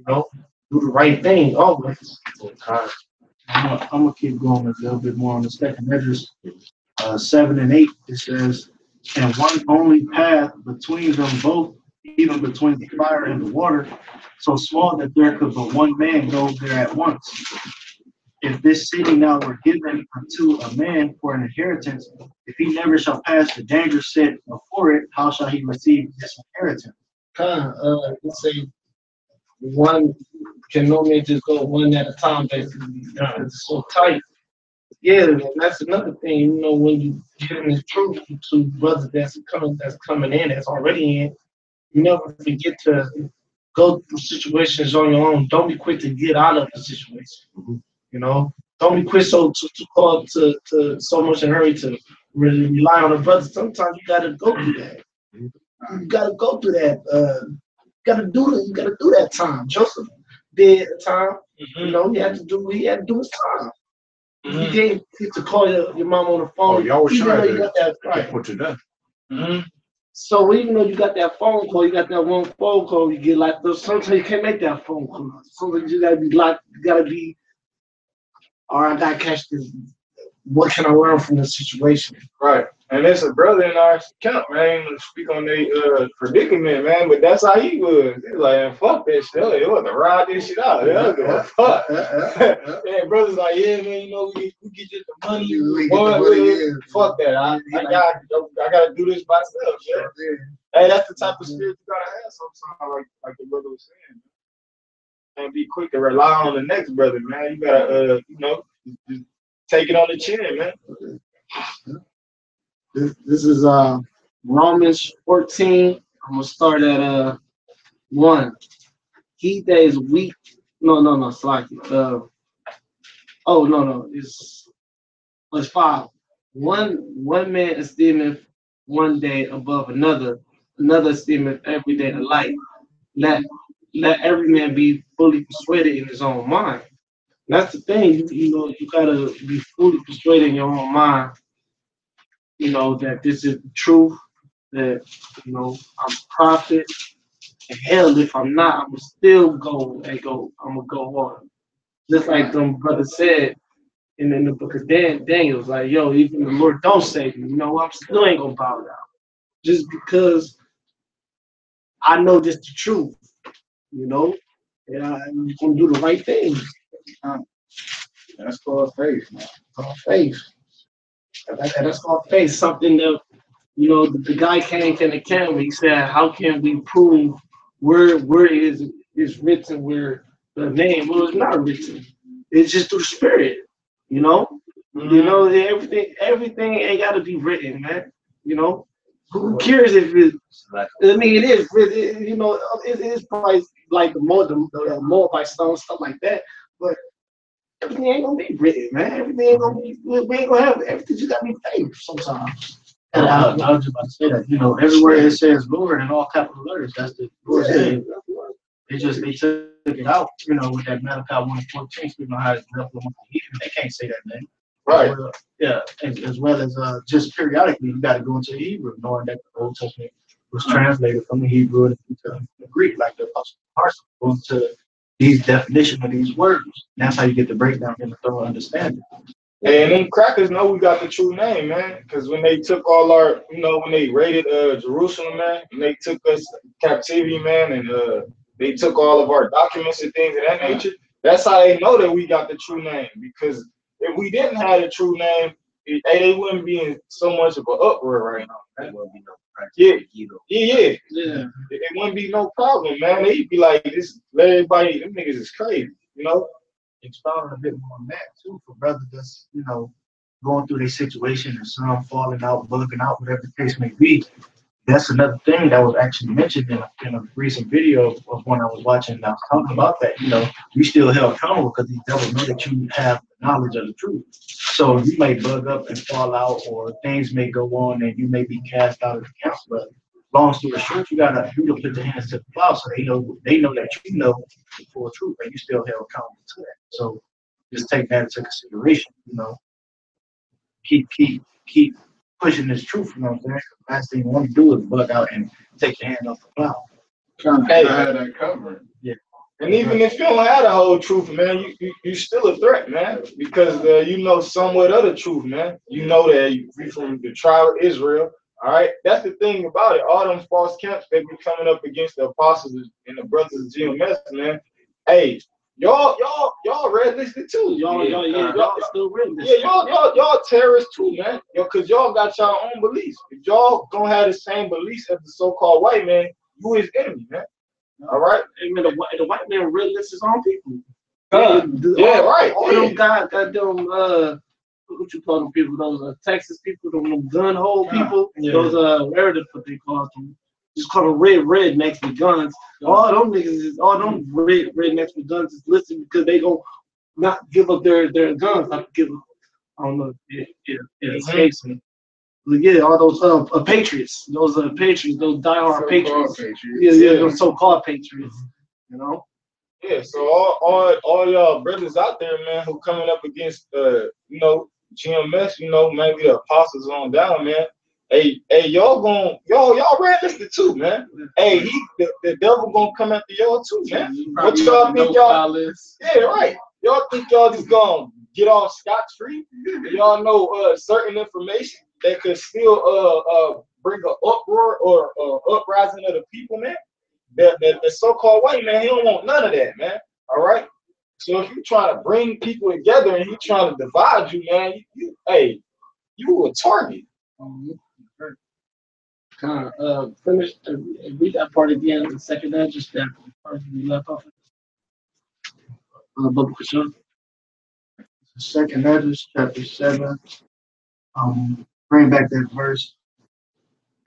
do the right thing always.
I'm gonna keep going a little bit more on the second measures. 7 and 8, it says, and one only path between them both, even between the fire and the water, so small that there could but one man go there at once. If this city now were given unto a man for an inheritance, if he never shall pass the danger set before it, how shall he receive this inheritance?
Let's say one can normally just go one at a time, basically. It's so tight. Yeah, and that's another thing, when you get in the truth to brothers that's coming in, that's already in, you never forget to go through situations on your own. Don't be quick to get out of the situation. Don't be quick to so much in a hurry to really rely on the brothers. Sometimes you gotta go through that. You gotta go through that. You gotta do that time. Joseph did a time. He had to do his time. You can't get to call your mom on the phone.
Y'all was trying
you got that right.
What you done?
So even though you got that phone call, you got that one phone call, you get locked up. Sometimes you can't make that phone call. Sometimes you gotta be locked. You gotta be. All right, I gotta catch this. What can I learn from this situation?
Right. And there's a brother in our camp, man, to speak on the predicament, man, but that's how he was. He was like, fuck that shit. He wasn't to ride this shit out. Fuck. And brothers like, yeah, man, we get just the money. Fuck that. I gotta do this myself. Yeah. Hey, that's the type of spirit you gotta have sometimes, like the brother was saying. And be quick to rely on the next brother, man. You gotta, just take it on the chin, man.
This is Romans 14. I'm gonna start at 1. He that is weak. No, slack it. It's 5. One man esteemeth one day above another esteemeth every day alike. Let every man be fully persuaded in his own mind. That's the thing. You gotta be fully persuaded in your own mind. That this is the truth, that, I'm a prophet, and hell, if I'm not, I'm gonna still go, I'm gonna go on. Just like them brothers said in the book of Daniel, like, yo, even the Lord don't save me, I'm still ain't gonna bow down. Just because I know this the truth, and I'm gonna do the right thing.
That's called faith, man.
Faith. That's called faith. Something that, the guy came to the camera. He said, how can we prove where is written where the name was not written? It's just through the spirit, you know. You know, everything ain't got to be written, man. You know, who cares if it? I mean, it is. You know, it is probably like the Moabite stone stuff like that, but everything ain't gonna be written, man. Everything ain't gonna be. We ain't gonna have everything. Just gotta be faith sometimes.
And I was just about to say that, you know, everywhere it says Lord in all capital letters, that's the Lord's name. They took it out, you know, with that Malachi 1:14, speaking on how it's Nephilim. They can't say that name.
Right.
Yeah, as well as just periodically, you got to go into Hebrew, knowing that the Old Testament was translated from the Hebrew into the Greek, like the Apostle Parsons going to these definitions of these words. That's how you get the breakdown and the thorough understanding.
And them crackers know we got the true name, man. Because when they took all our, you know, when they raided Jerusalem, man, and they took us captivity, man, and they took all of our documents and things of that nature, that's how they know that we got the true name. Because if we didn't have the true name, they wouldn't be in so much of an uproar right now.
There won't be no
Yeah.
practice.
Yeah. It wouldn't be no problem, man. They'd be like, this, let everybody, them niggas is crazy, you know?
Expounding a bit more on that too, for brothers that's, you know, going through their situation and some falling out, bugging out, whatever the case may be. That's another thing that was actually mentioned in a recent video of one I was watching. And I was talking about that. You know, you still held accountable because these devils know that you have knowledge of the truth. So you may bug up and fall out, or things may go on and you may be cast out of the camp. But long story short, you gotta put your hands to the plow so they know that you know the full truth, and you still held accountable to that. So just take that into consideration. You know, keep pushing this truth. You know what I'm saying? The last thing you want to do is bug out and take your hand off the plow.
Hey,
I had that covered.
Yeah.
And even if you don't have the whole truth, man, you still a threat, man, because you know somewhat of the truth, man. You know that you from the tribe of Israel. All right, that's the thing about it. All them false camps that be coming up against the apostles and the brothers of GMS, man. Hey, y'all red listed too.
Y'all still written.
Yeah, y'all terrorists too, man. Cause y'all got your own beliefs. If y'all don't have the same beliefs as the so-called white man, you his enemy, man. All right.
I mean, the white man really lists his own people.
Right.
All them goddamn what you call them people? Those Texas people, them gun hole people.
Yeah.
Those where the what they call them? Just call them rednecks with guns. All them niggas, all them rednecks with guns is listed because they gon' not give up their guns. Not give up. I don't know. It escapes me. But yeah, all those patriots. Those patriots. Those diehard patriots. Yeah, those so-called patriots. You know.
Yeah, so all y'all brothers out there, man, who coming up against you know, GMS, you know, maybe the apostles on down, man. Hey, y'all red listed too, man. Hey, the devil gonna come after y'all too, man. What y'all think y'all? Yeah, right. Y'all think y'all just gonna get off scot-free? Y'all know certain information that could still bring an uproar or uprising of the people, man. The so-called white man, he don't want none of that, man. All right. So if you trying to bring people together and you trying to divide you, man, you a target.
Kind of finish read that part again. The second that just that part we left off. Book for sure.
Second Ezra, chapter 7. Bring back that verse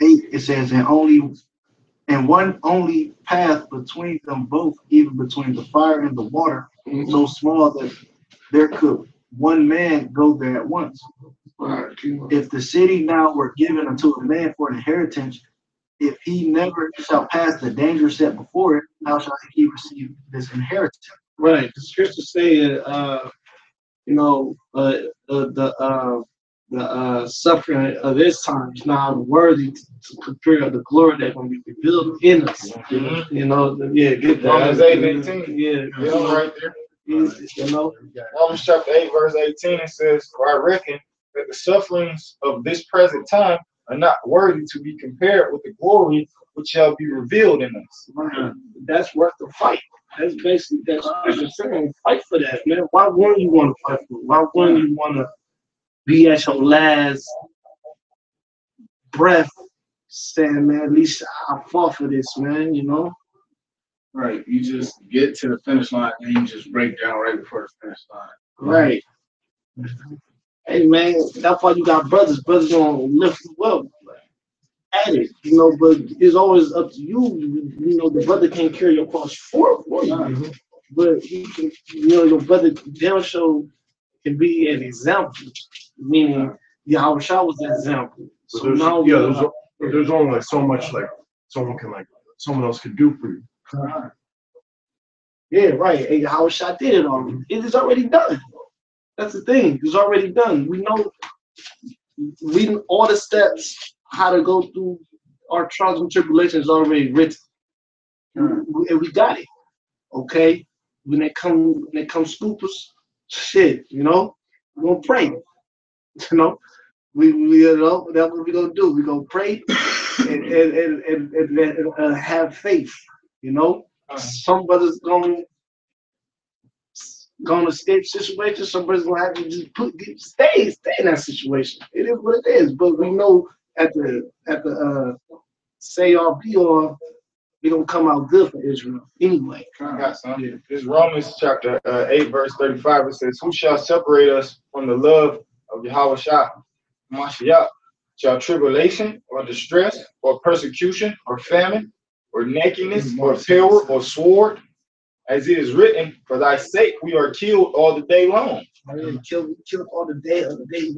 8. It says, and one only path between them both, even between the fire and the water, so small that there could one man go there at once. If the city now were given unto a man for an inheritance, if he never shall pass the danger set before it, how shall he receive this inheritance?
Right. The scriptures say, you know, the suffering of this time is not worthy to compare the glory that's going to be revealed in us.
Mm-hmm.
You know, yeah, get that.
Romans 8:18.
Yeah,
Right there.
you know.
Romans chapter 8, verse 18, it says, for I reckon that the sufferings of this present time are not worthy to be compared with the glory which shall be revealed in us.
That's worth the fight. That's basically that's scripture saying. Fight for that, man. Why wouldn't you want to fight for it? Why wouldn't you want to be at your last breath saying, man, at least I fought for this, man, you know?
Right. You just get to the finish line and you just break down right before the finish line.
Right. Hey man, that's why you got brothers. Brothers gonna lift you up at it, you know. But it's always up to you. You know, the brother can't carry your cross for you, but he can. You know, your brother damn sure can be an example. Meaning, Yahweh Shah was an example.
But
So now,
there's only like so much like someone else could do for you.
yeah, right. And Yahweh Shah did it already. It is already done. That's the thing. It's already done. We know reading all the steps, how to go through our trials and tribulations is already written. And we got it. Okay? When they come scoop us, shit, you know, we're gonna pray. You know? We you know, that's what we're gonna do. We're gonna pray and have faith, you know. Some brothers gonna escape situations. Some brothers gonna have to just stay in that situation. It is what it is. But we know at the say all be all, we gonna come out good for Israel anyway.
I got some. This Romans chapter 8, verse 35. It says, "Who shall separate us from the love of Yahweh Shah, Mashiach? Shall tribulation or distress or persecution or famine or nakedness or terror or sword? As it is written, for thy sake we are killed all the day long."
We killed all the day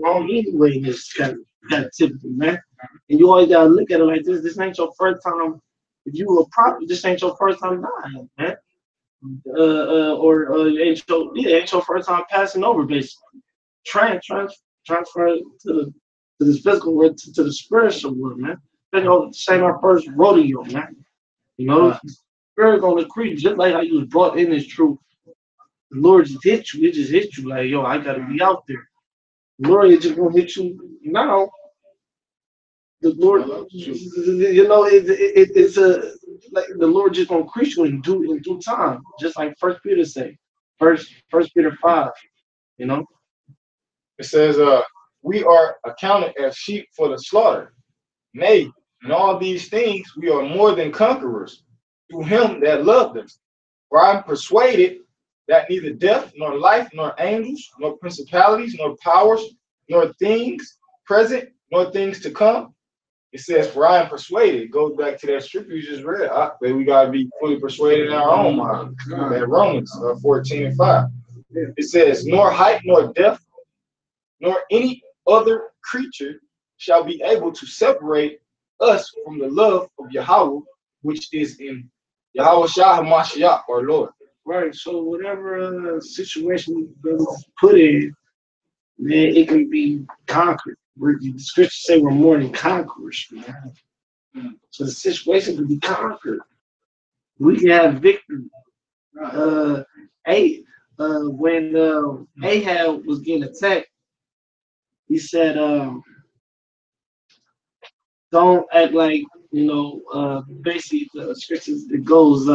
long anyway in this kind of captivity, man. And you always gotta look at it like this. This ain't your first time. If you a prophet, this ain't your first time dying, man. Ain't your first time passing over, basically. Transfer to this physical world to the spiritual world, man. This ain't our first rodeo, man. You know, spirit gonna creep just like how you was brought in this truth. The Lord just hit you. It just hit you like, yo, I gotta be out there. The Lord is just gonna hit you now. The Lord, you know, it's like the Lord just gonna increase you in due time, just like First Peter say, First Peter 5. You know,
It says, we are accounted as sheep for the slaughter. Nay, in all these things we are more than conquerors through him that loved us. For I am persuaded that neither death, nor life, nor angels, nor principalities, nor powers, nor things present, nor things to come. It says, for I am persuaded. It goes back to that scripture you just read. That we got to be fully persuaded in our own mind. That Romans 14 and 5. It says, nor height, nor depth, nor any other creature shall be able to separate us from the love of Yahweh, which is in Yahweh Shah HaMashiach, our Lord.
right? So whatever situation you put in, man, it can be conquered. The scriptures say we're more than conquerors, man. So the situation can be conquered. We can have victory. When Ahab was getting attacked, he said, don't act like, you know, basically the scriptures, it goes,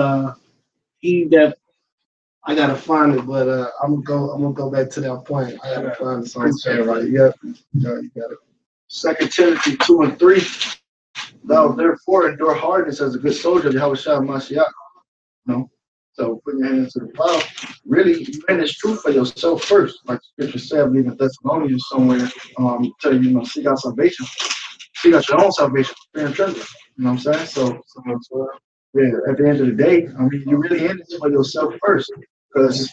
he that, I gotta find it, but I'm gonna go back to that point. I gotta find something right. Yep. You got it. 2 Timothy 2 and 3.
Thou therefore endure hardness as a good soldier of Yahweh Shah Mashiach. No. So put your hands to the plow. Really, you in this truth for yourself first. Like Scripture said, I believe in Thessalonians somewhere, tell you, you know, seek out salvation. Seek out your own salvation, fear and trembling. You know what I'm saying? So yeah, at the end of the day, I mean, you're really in this for yourself first. Because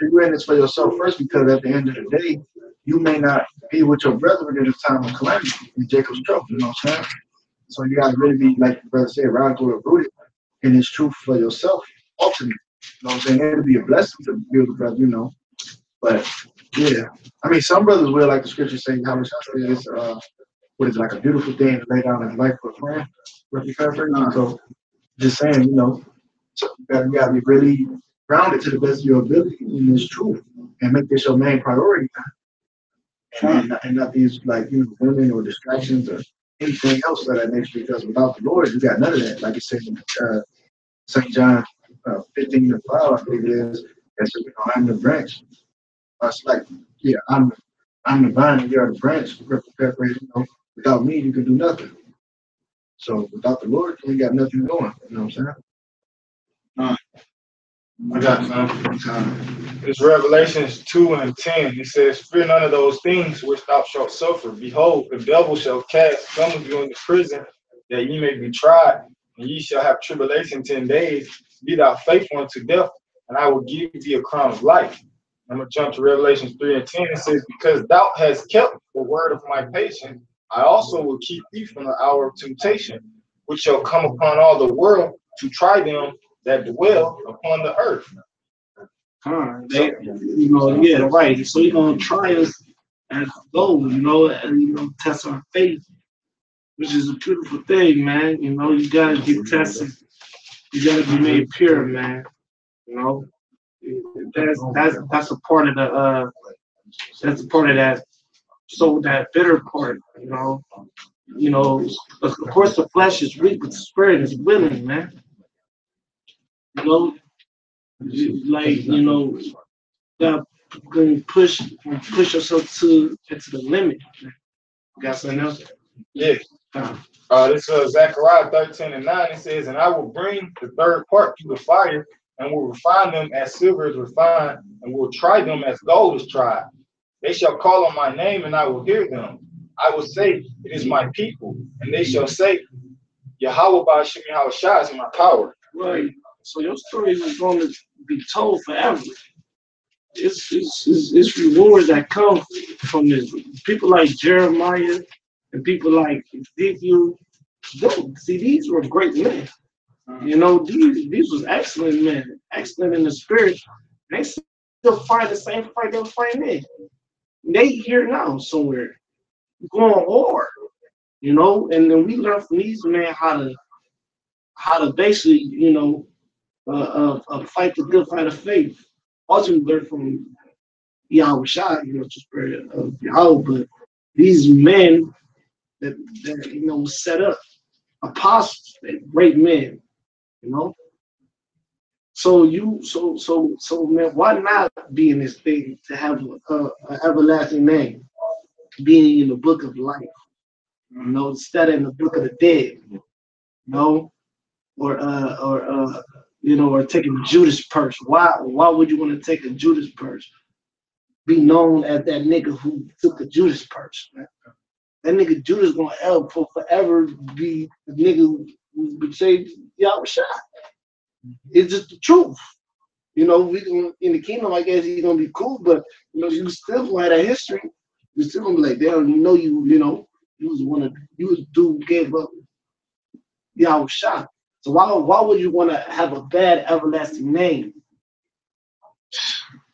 you're in this for yourself first, because at the end of the day, you may not be with your brethren in a time of calamity in Jacob's trouble. You know what I'm saying? So you gotta really be, like the brother said, radical or rooted in this truth for yourself, ultimately. You know what I'm saying? It'll be a blessing to be with the brother, you know. But yeah, I mean, some brothers will, like the scripture saying, how much it's what is it, like a beautiful thing to lay down his life for a friend. So just saying, you know, so you gotta be really grounded to the best of your ability in this truth and make this your main priority. And not these, like, you know, women or distractions or anything else of that nature, because without the Lord, you got none of that. Like it said in St. John 15 and 5, I believe it is. It says, you know, I'm the branch. It's like, yeah, I'm the vine and you're the branch. You know, without me, you can do nothing. So without the Lord, we got nothing going. You know what I'm saying?
I got some. It's Revelations 2:10. It says, "Fear none of those things which thou shalt suffer. Behold, the devil shall cast some of you into prison, that ye may be tried, and ye shall have tribulation 10 days. Be thou faithful unto death, and I will give thee a crown of life." I'm going to jump to Revelation 3:10. It says, "Because thou hast kept the word of my patience, I also will keep thee from the hour of temptation, which shall come upon all the world to try them that dwell upon the earth."
They, yeah, right. So he's gonna try us as gold, and test our faith, which is a beautiful thing, man. You gotta get tested. You gotta be made pure, man. You know, that's a part of the that's a part of that. So that bitter part, of course the flesh is weak, but the spirit is willing, man. You know, like gotta push yourself to the limit. Got something else?
Yeah. This is Zechariah 13:9. It says, "And I will bring the third part to the fire, and will refine them as silver is refined, and will try them as gold is tried. They shall call on my name, and I will hear them. I will say, it is my people, and they shall say, Yahweh Ba'ashem Yahushua is my power."
Right. So your story is going to be told forever. It's rewards that come from this. People like Jeremiah and people like Ezekiel. See, these were great men. These was excellent men, excellent in the spirit. They still fight the same fight they were fighting then. They here now somewhere, going hard, and then we learn from these men how to basically, fight the good fight of faith. Also, we learn from Yahweh Shai, the spirit of Yahweh, but these men that set up apostles, great men, So man, why not be in this thing to have an everlasting name, being in the book of life, instead of in the book of the dead, or taking Judas purse. Why would you want to take a Judas purse? Be known as that nigga who took the Judas purse, man. That nigga Judas gonna forever be the nigga who betrayed Yahweh Shai. It's just the truth. We gonna, in the kingdom, I guess he's gonna be cool, but you still gonna have that history. You're still gonna be like, damn, you was the dude who gave up Yahweh Shai. So why would you want to have a bad everlasting name?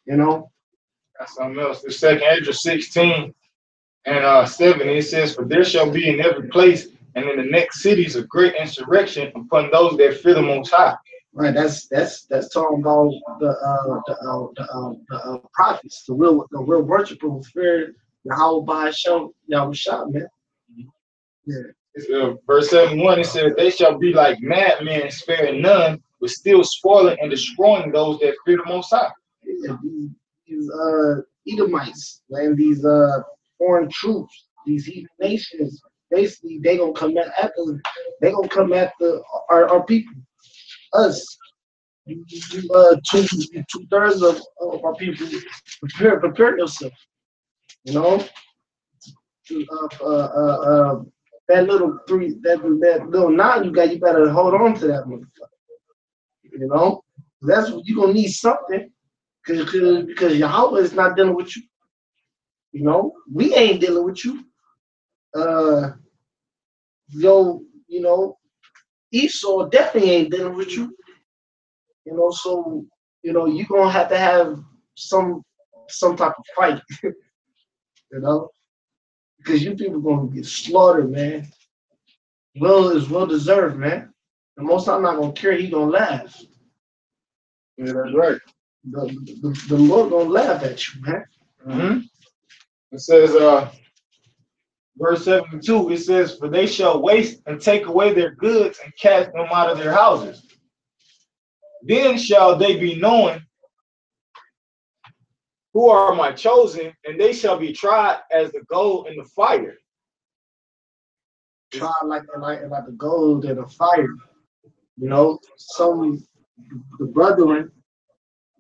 That's something else. The 2 Ezra 16:7, it says, "For there shall be in every place and in the next cities a great insurrection upon those that fear the Most High."
Right. That's talking about the prophets, the real worshiper who fear Yahweh Ba'ashem Yahushua, man. Yeah.
Verse 71, it says, "They shall be like madmen, sparing none, but still spoiling and destroying those that fear the Most High."
Yeah, these Edomites and these foreign troops, these heathen nations, basically they gonna come after our people, us. 2/3 of our people prepare yourself. That little nine you got, you better hold on to that motherfucker. That's what you're gonna need something, because Yahweh is not dealing with you. We ain't dealing with you. Esau definitely ain't dealing with you. So you're gonna have to have some type of fight, because you people gonna get slaughtered, man. It's well deserved, man. The Most High not gonna care, he gonna laugh.
Yeah, that's right.
The Lord gonna laugh at you, man.
Mm-hmm. It says, verse 72, it says, "For they shall waste and take away their goods and cast them out of their houses. Then shall they be known who are my chosen, and they shall be tried as the gold in the fire."
try like the gold and the fire. You know, the brethren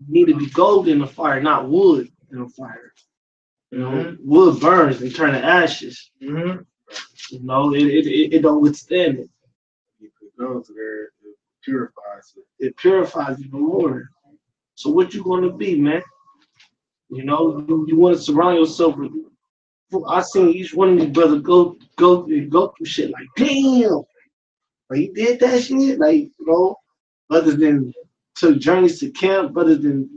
need to be gold in the fire, not wood in the fire. You know, wood burns and turn to ashes. You know, it don't withstand it.
You could go to there, it purifies it.
It purifies even more. So what you gonna be, man? You know, you want to surround yourself with. I seen each one of these brothers go through shit like, damn, like he did that shit, like, you know, other than took journeys to camp, other than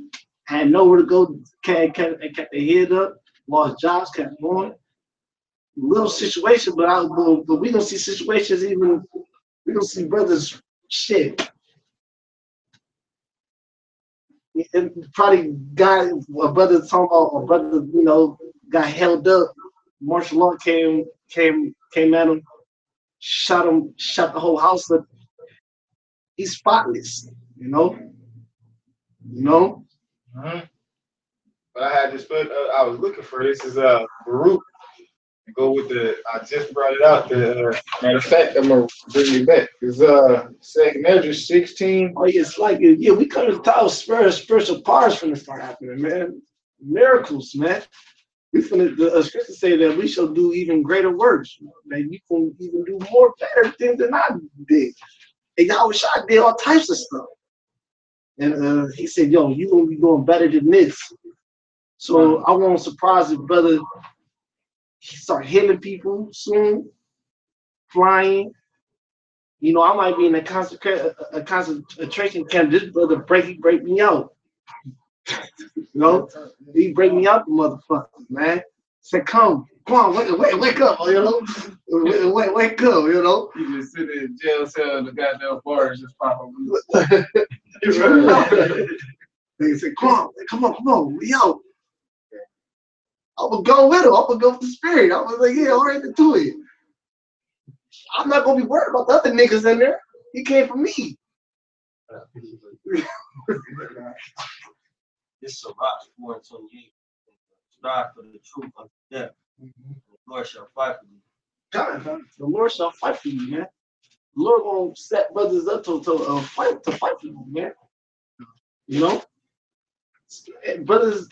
had nowhere to go, kept their head up, lost jobs, kept going. Little situation, but we gonna see situations even. We gonna see brothers shit. And probably got a brother talking about a brother, you know, got held up. Martial law came at him, shot the whole house up. He's spotless, you know.
But I had this foot. I was looking for this is Baruch. Go with the. I just brought it out. The matter of fact, I'm gonna bring it back. It's Second Ezra 16.
Oh yeah, it's like we come to the top of spiritual powers from the start happening, man. Miracles, man. We finna the scriptures say that we shall do even greater works. Man, you can even do more better things than I did. And Yahushua did all types of stuff. And he said, yo, you gonna be doing better than this. So I won't surprise if brother he start hitting people soon, flying. You know, I might be in a concentration camp. This brother break me out. You know, he break me out, the motherfucker, man. Said, come on, wake up, you know, wake up, you know.
You just sit in jail cell and the goddamn bars just pop up.
They said, come on, we out. I'm gonna go with him. I'm gonna go with the spirit. I was like, yeah, all right, to do it. I'm not gonna be worried about the other niggas in there. He came for me.
This is a rock 4:28. Strive for the truth unto death. The Lord shall fight for you.
God, the Lord shall fight for you, man. The Lord gonna set brothers up to fight for you, man. You know, brothers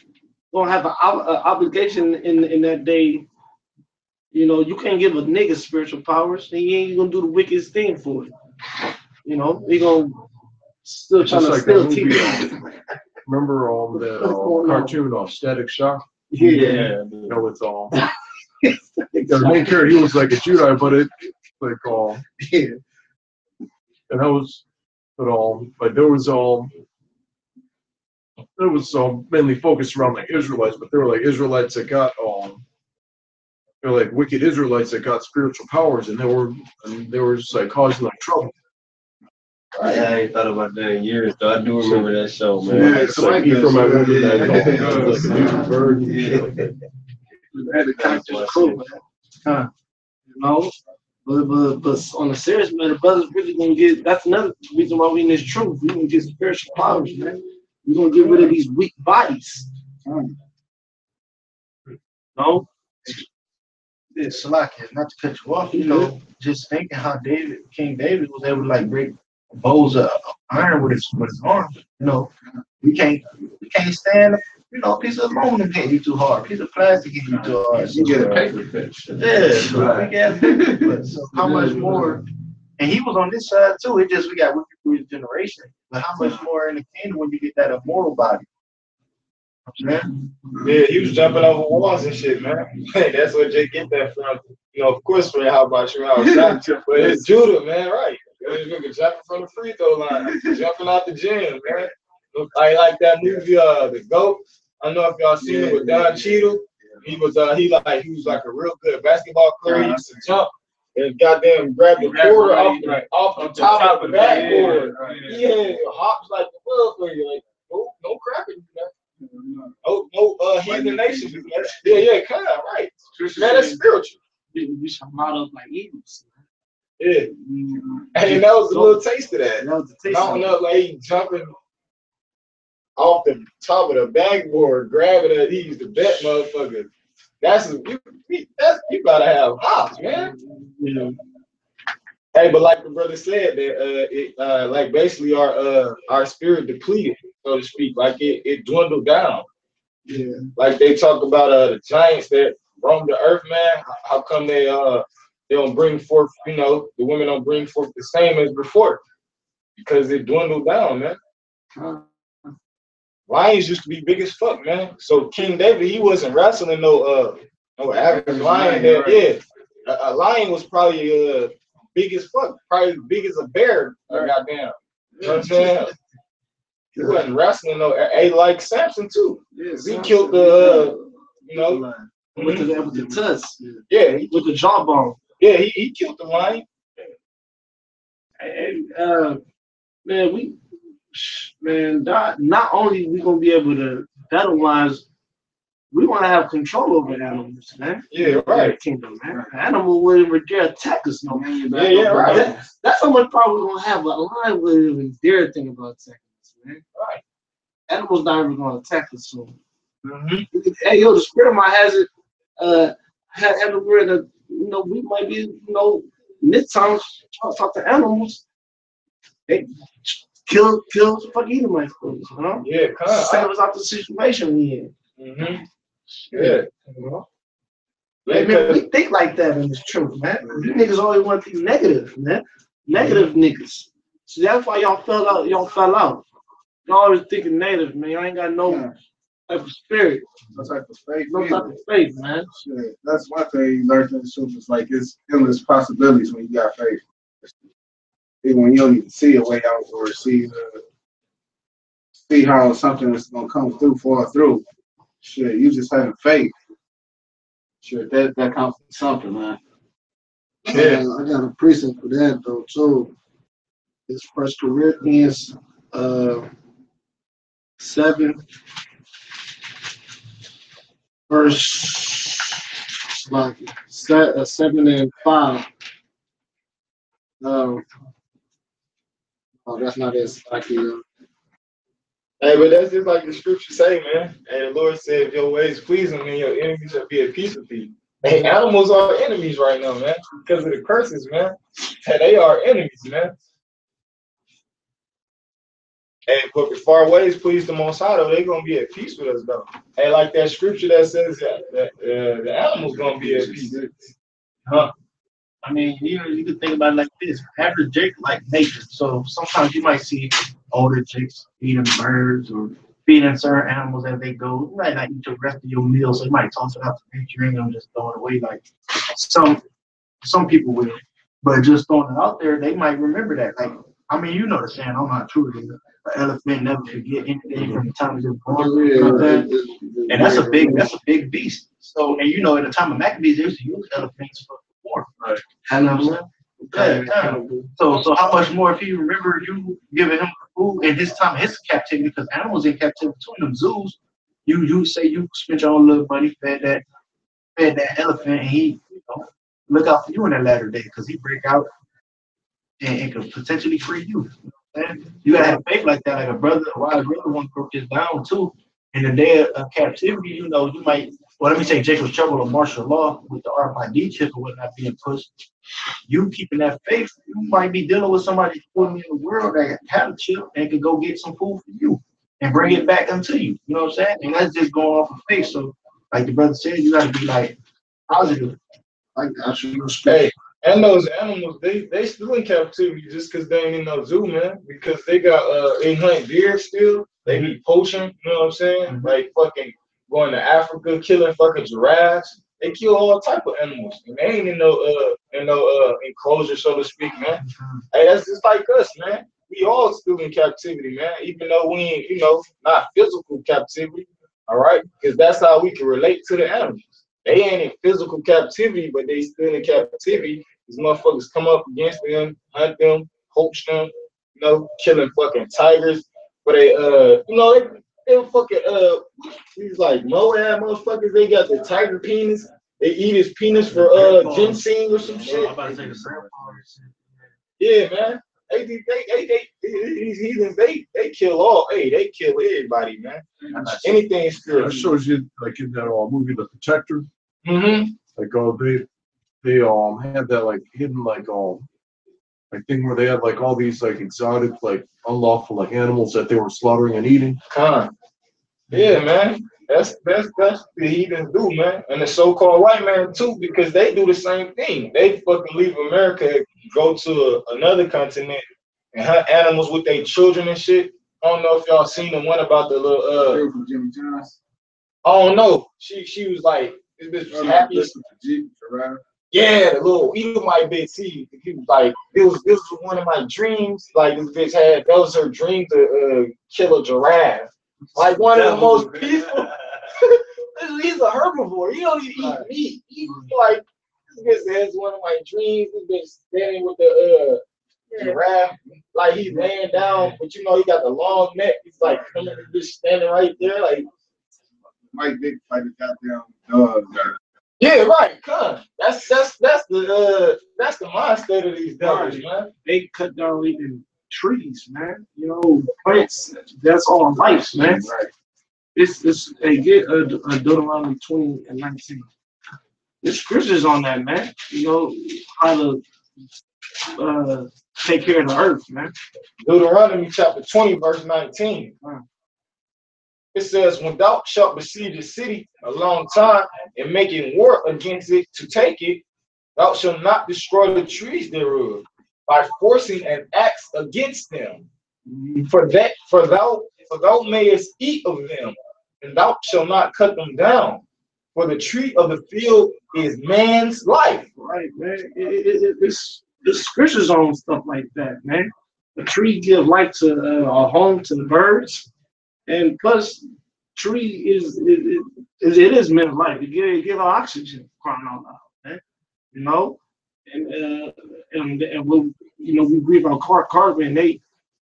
gonna have an obligation in that day. You know, you can't give a nigga spiritual powers. He ain't gonna do the wickedest thing for it. You know, he gonna still trying to still teach.
Remember that cartoon of Static Shock?
Yeah.
You know, it's all. The main character, he was like a Jedi, but it like
yeah.
And that was, but there was mainly focused around like Israelites, but there were like Israelites that got they're like wicked Israelites that got spiritual powers, and they were just like causing like trouble.
I ain't thought about that in years, though. I do remember that show, man.
Yeah, it's like Ephraim, I remember that. Like a huge bird.
Yeah. Had to catch the crew, man. You know, but on the serious man, the brothers really gonna get. That's another reason why we in this truth. We gonna get spiritual powers, man. We gonna get rid of these weak bodies. No.
Yeah, Salakia, not to cut you off, you know, just thinking how King David was able to like break bows of iron with his arms. You know, we can't stand, you know, a piece of aluminum hit you too hard, a piece of plastic hit you too hard.
You get a paper cut.
Yeah, right. We got paper cut. So how much more? And he was on this side too. We got wicked through his generation. But how much more in the kingdom when you get that immoral body?
Man. Yeah, he was jumping over walls and shit, man. That's where Jay get that from. You know, of course, for how about you, how shot, but it's Judah, man, right? This nigga jumping from the free throw line, jumping out the gym, man. I like that movie, The GOAT. I don't know if y'all seen it with Don Cheadle. He was like a real good basketball player. He used to jump and goddamn grab the quarter off the top of the backboard. Yeah, hops like the world for you, like no crapping, man. No heathen nations, man. Yeah, kind of right. Man, that's spiritual.
We shall mount up like eagles.
Yeah, and that was a little taste of that.
That was the taste.
Mounting up like he jumping off the top of the backboard, grabbing it. He's the bet motherfucker. You gotta have hops, man.
Yeah.
Hey, but like the brother said, that like basically our spirit depleted, so to speak. Like it dwindled down.
Yeah.
Like they talk about the giants that roam the earth, man. How come they don't bring forth, the women don't bring forth the same as before? Because it dwindled down, man. Lions used to be big as fuck, man. So King David, he wasn't wrestling no average lion. That a lion was probably big as fuck, probably big as a bear. Goddamn, you know what I'm saying? He wasn't wrestling no. Like Samson too.
Yeah,
He killed the
with the tusk,
yeah,
with the jawbone.
yeah, he killed the lion.
And man, not only we gonna be able to battle wise, we want to have control over animals, man.
Yeah, right.
Kingdom, man. The animal wouldn't dare attack us no man.
Yeah, right.
That's how much power we're gonna have. A lion wouldn't even dare think about attacking us, man.
Right.
Animals not even gonna attack us soon.
Mm-hmm.
Hey, yo, the spirit of my has it. Had the word that we might be mid-times trying to talk to animals. They kill fuck Edomites,
Yeah,
save us out the situation we in.
Mm-hmm. Yeah.
Like, man, we think like that in this truth, man. You niggas always want to think negative, man. Negative niggas. So that's why y'all fell out. Y'all always thinking negative, man. Y'all ain't got no type of spirit.
No type of faith.
No type of faith, man.
Shit, that's one thing you learn in the truth. Is like it's endless possibilities when you got faith. Even when you don't even see a way out or see how something is gonna come through, fall through. Shit, you just having faith. Shit, that counts for something, man.
Yeah, I got a precept for that though too. It's 1 Corinthians 7 verse 7 and 5. Oh, that's not as like
Hey, but that's just like the scripture say, man. And the Lord said, if your ways please him, then your enemies shall be at peace with you. Hey, animals are enemies right now, man, because of the curses, man. Hey, they are enemies, man. Hey, but if our ways please the Most High, though, they're gonna be at peace with us, though. Hey, like that scripture that says that the animals gonna be at peace. Huh?
I mean, you can think about it like this. Average Jake like nature. So sometimes you might see older Jakes feeding birds or feeding certain animals as they go. You might not eat the rest of your meal, so you might toss it out to nature. You ain't gonna just throw it away like some people will. But just throwing it out there, they might remember that. Like, I mean, you know the saying, I'm not true. An elephant never forget anything from the time it's born. You know what I'm saying? And that's a big beast. So, and in the time of Maccabees, they used to use elephants for war. Right. I know what I'm saying? So how much more if he remember you giving him food in his time of his captivity, because animals in captivity too in them zoos, you say you spent your own little money, fed that elephant, and he look out for you in that latter day, because he break out and could potentially free you. You gotta have faith like that, like a wise brother one broke this down too. In the day of captivity, you might, let me say Jacob's trouble or martial law with the RFID chip or whatnot being pushed. You keeping that faith, you might be dealing with somebody in the world that had a chip and could go get some food for you and bring it back unto you. You know what I'm saying? And that's just going off of faith. So, like the brother said, you gotta be like positive. Like actually respect.
Hey, and those animals, they still in captivity just because they ain't in no zoo, man. Because they got they hunt deer still. They be poaching, you know what I'm saying?
Mm-hmm.
Like fucking going to Africa, killing fucking giraffes. They kill all type of animals. And they ain't in no enclosure, so to speak, man.
Mm-hmm.
Hey, that's just like us, man. We all still in captivity, man. Even though we ain't, not physical captivity, all right? Because that's how we can relate to the animals. They ain't in physical captivity, but they still in captivity. These motherfuckers come up against them, hunt them, poach them, killing fucking tigers. But they fucking these like Moab motherfuckers, they got the tiger penis. They eat his penis for ginseng or some shit.
I'm about to say the grandpa.
Yeah, man. These heathens, they kill all. Hey, they kill everybody, man. Anything
That
spiritual.
shows you, like in that movie, The Protector.
Mm-hmm.
Like, they have that like hidden like thing where they had like all these like exotic, like unlawful like animals that they were slaughtering and eating?
Yeah, man. That's the heathens do, man. And the so-called white man too, because they do the same thing. They fucking leave America, go to another continent, and hunt animals with their children and shit. I don't know if y'all seen the one about the little
Girl from Jimmy John's.
I don't know. She was like, this bitch was happy.
Listen to Jeep, right?
Yeah, the little Edomite bitch. He was like, this was one of my dreams. Like this bitch had, that was her dream to kill a giraffe. Like one of the most peaceful. He's a herbivore. He don't even eat meat. He's like, this bitch says one of my dreams. This bitch standing with the giraffe, like he's laying down, but you know he got the long neck. He's like coming, just standing right there, like
Mike Vick fight the goddamn dog.
yeah, right. Come, that's the mind state of these devils, man.
They cut down even trees, man. You know, plants. That's all life, man.
Right.
It's they get a Deuteronomy 20:19. There's scriptures on that, man. You know how to take care of the earth, man.
Deuteronomy chapter 20, verse 19. It says, when thou shalt besiege a city a long time and making war against it to take it, thou shalt not destroy the trees thereof by forcing an axe against them. For thou mayest eat of them, and thou shalt not cut them down. For the tree of the field is man's life.
Right, man. It's the scriptures on stuff like that, man. The tree give life to a home to the birds, and plus, tree is men's life. It give oxygen, crying out loud, man. You know, and we, you know, we breathe out carbon. They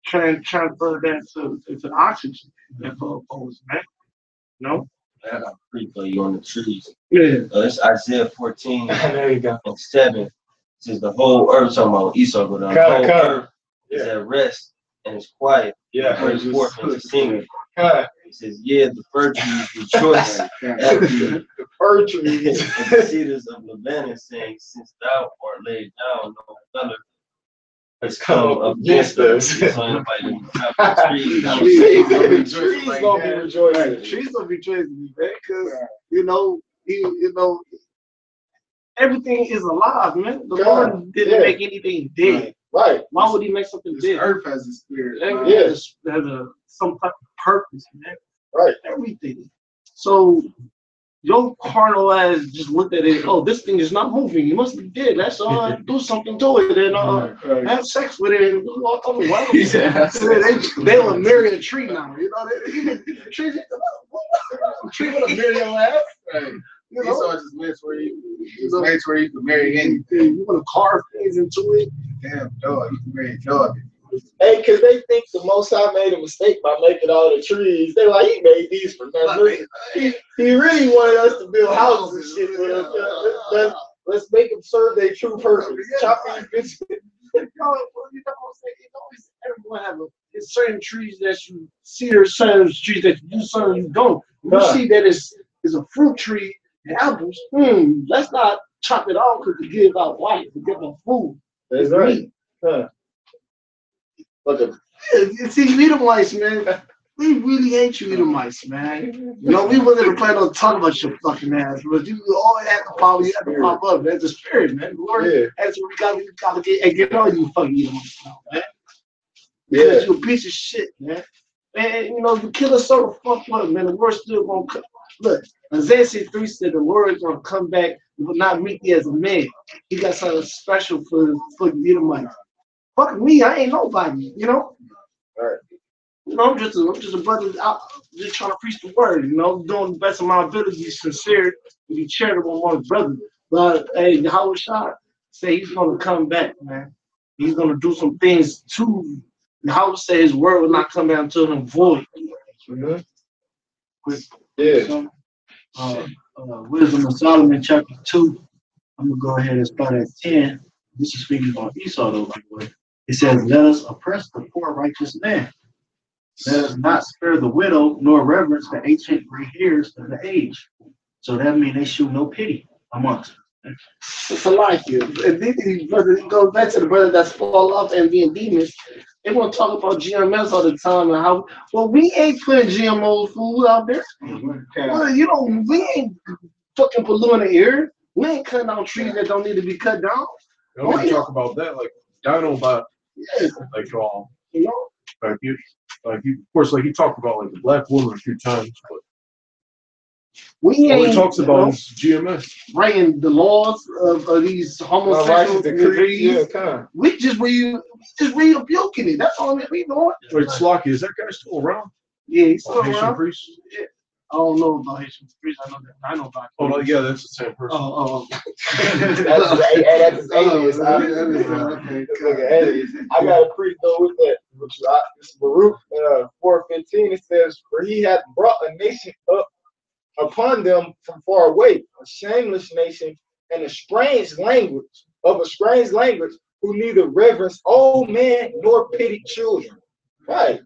transfer that to oxygen that pose, man. You know.
I got a free for you on the trees.
Yeah.
It's Isaiah 14
There you go.
and 7. It says the whole earth, talking about Esau, but the whole earth is at rest and it's quiet.
Yeah.
It brings forth and is singing.
Huh.
It says, yeah, the fir trees rejoice at thee,
The fir trees.
and the cedars of Lebanon, saying, since thou art laid down, no thunder has come against us. So everybody chop the trees down.
Trees gonna be rejoicing.
Trees gonna be rejoicing, man, because you know, everything is alive, man. The Lord didn't make anything dead.
Right.
Why would He make something
This
dead?
earth has a spirit.
Everything has some type of purpose, man.
Right.
Everything. So your carnal ass just looked at it. Oh, this thing is not moving. You must be dead. That's all. Do something to it and have sex with it. And walk on the wild. They will marry a tree now. You know, the trees. The tree would have married your ass.
Right.
You
Esau
know,
just makes where you can marry anything.
you want to carve things into it.
Damn dog, you can marry a dog.
Hey, because they think the Most High made a mistake by making all the trees. They're like, he made these for nothing. He really wanted us to build houses and shit with us. Let's make them serve their true purpose. Chop these bitches.
You know what I'm saying? It's always everyone have it's certain trees that you see, or certain trees that you do, certain you don't. When you see that it's a fruit tree and apples, let's not chop it off because to give out life, to give out food.
That's right. Huh.
You see, Edomites, man. We really hate you, Edomites, man. You know, we wasn't even planning on talking about your fucking ass, but you always have to pop up. That's the spirit, man. The Lord, that's what we gotta get on you fucking Edomites now, man. Because you're a piece of shit, man. And you know, you kill us so fucked up, man. The Lord still gonna come. Look, Isaiah 3 said the Lord is gonna come back and will not meet you as a man. He got something special for the Edomites. Fuck me, I ain't nobody, you know.
Right.
You know, I'm just a brother out just trying to preach the word, you know, doing the best of my ability, sincere, and be charitable among brothers. But hey, Howard Shah say he's gonna come back, man. He's gonna do some things too. Howard say his word will not come down to him void.
Yeah.
Wisdom of Solomon, chapter 2. I'm gonna go ahead and start at 10. This is speaking about Esau, though, by the way. It says, let us oppress the poor righteous man. Let us not spare the widow, nor reverence the ancient gray hairs of the age. So that means they show no pity amongst us.
It's a like you. And then these brothers goes back to the brother that's fall off and being demons. They want to talk about GMS all the time and how well we ain't putting GMO food out there. Well, you know, we ain't fucking polluting the air. We ain't cutting down trees that don't need to be cut down.
You know, we talk about that, like Dinobot,
Yeah,
like
you know.
of course, like he talked about like the black woman a few times, but
We
all
ain't
he talks about is GMS.
writing the laws of these homosexual degrees. We just rebuking it. That's all that we doing.
Wait, Slocky, is that guy still around?
Yeah, he's still
Haitian
around.
priest?
I don't know about Haitian priest. I know about.
Oh no, yeah, that's the same person.
Oh.
That's his alias. I got a priest though with that. It's Baruch 4:15. It says, "For he hath brought a nation up upon them from far away, a shameless nation, and a strange language, who neither reverence old men nor pity children." Right.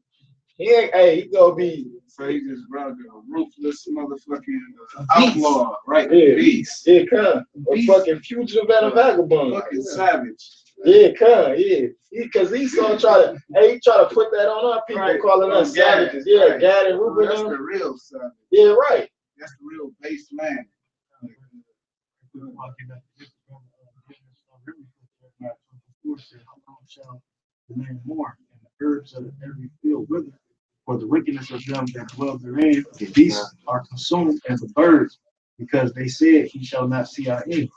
He ain't, hey, he gonna be.
So he just brought a ruthless motherfucking outlaw, right?
Yeah.
Beast.
Yeah, come. A fucking fugitive and a vagabond.
Fucking savage.
Yeah, come, yeah. Because Esau try to put that on our people,
Right.
calling us
Gad.
savages. Yeah,
Right.
Gad and Reuben.
That's the real savage.
Yeah, right.
That's the real base man.
The land mourn, and the herbs of every field wither, for the wickedness of them that dwell therein. The beasts are consumed as the birds, because they said, "He shall not see our end." You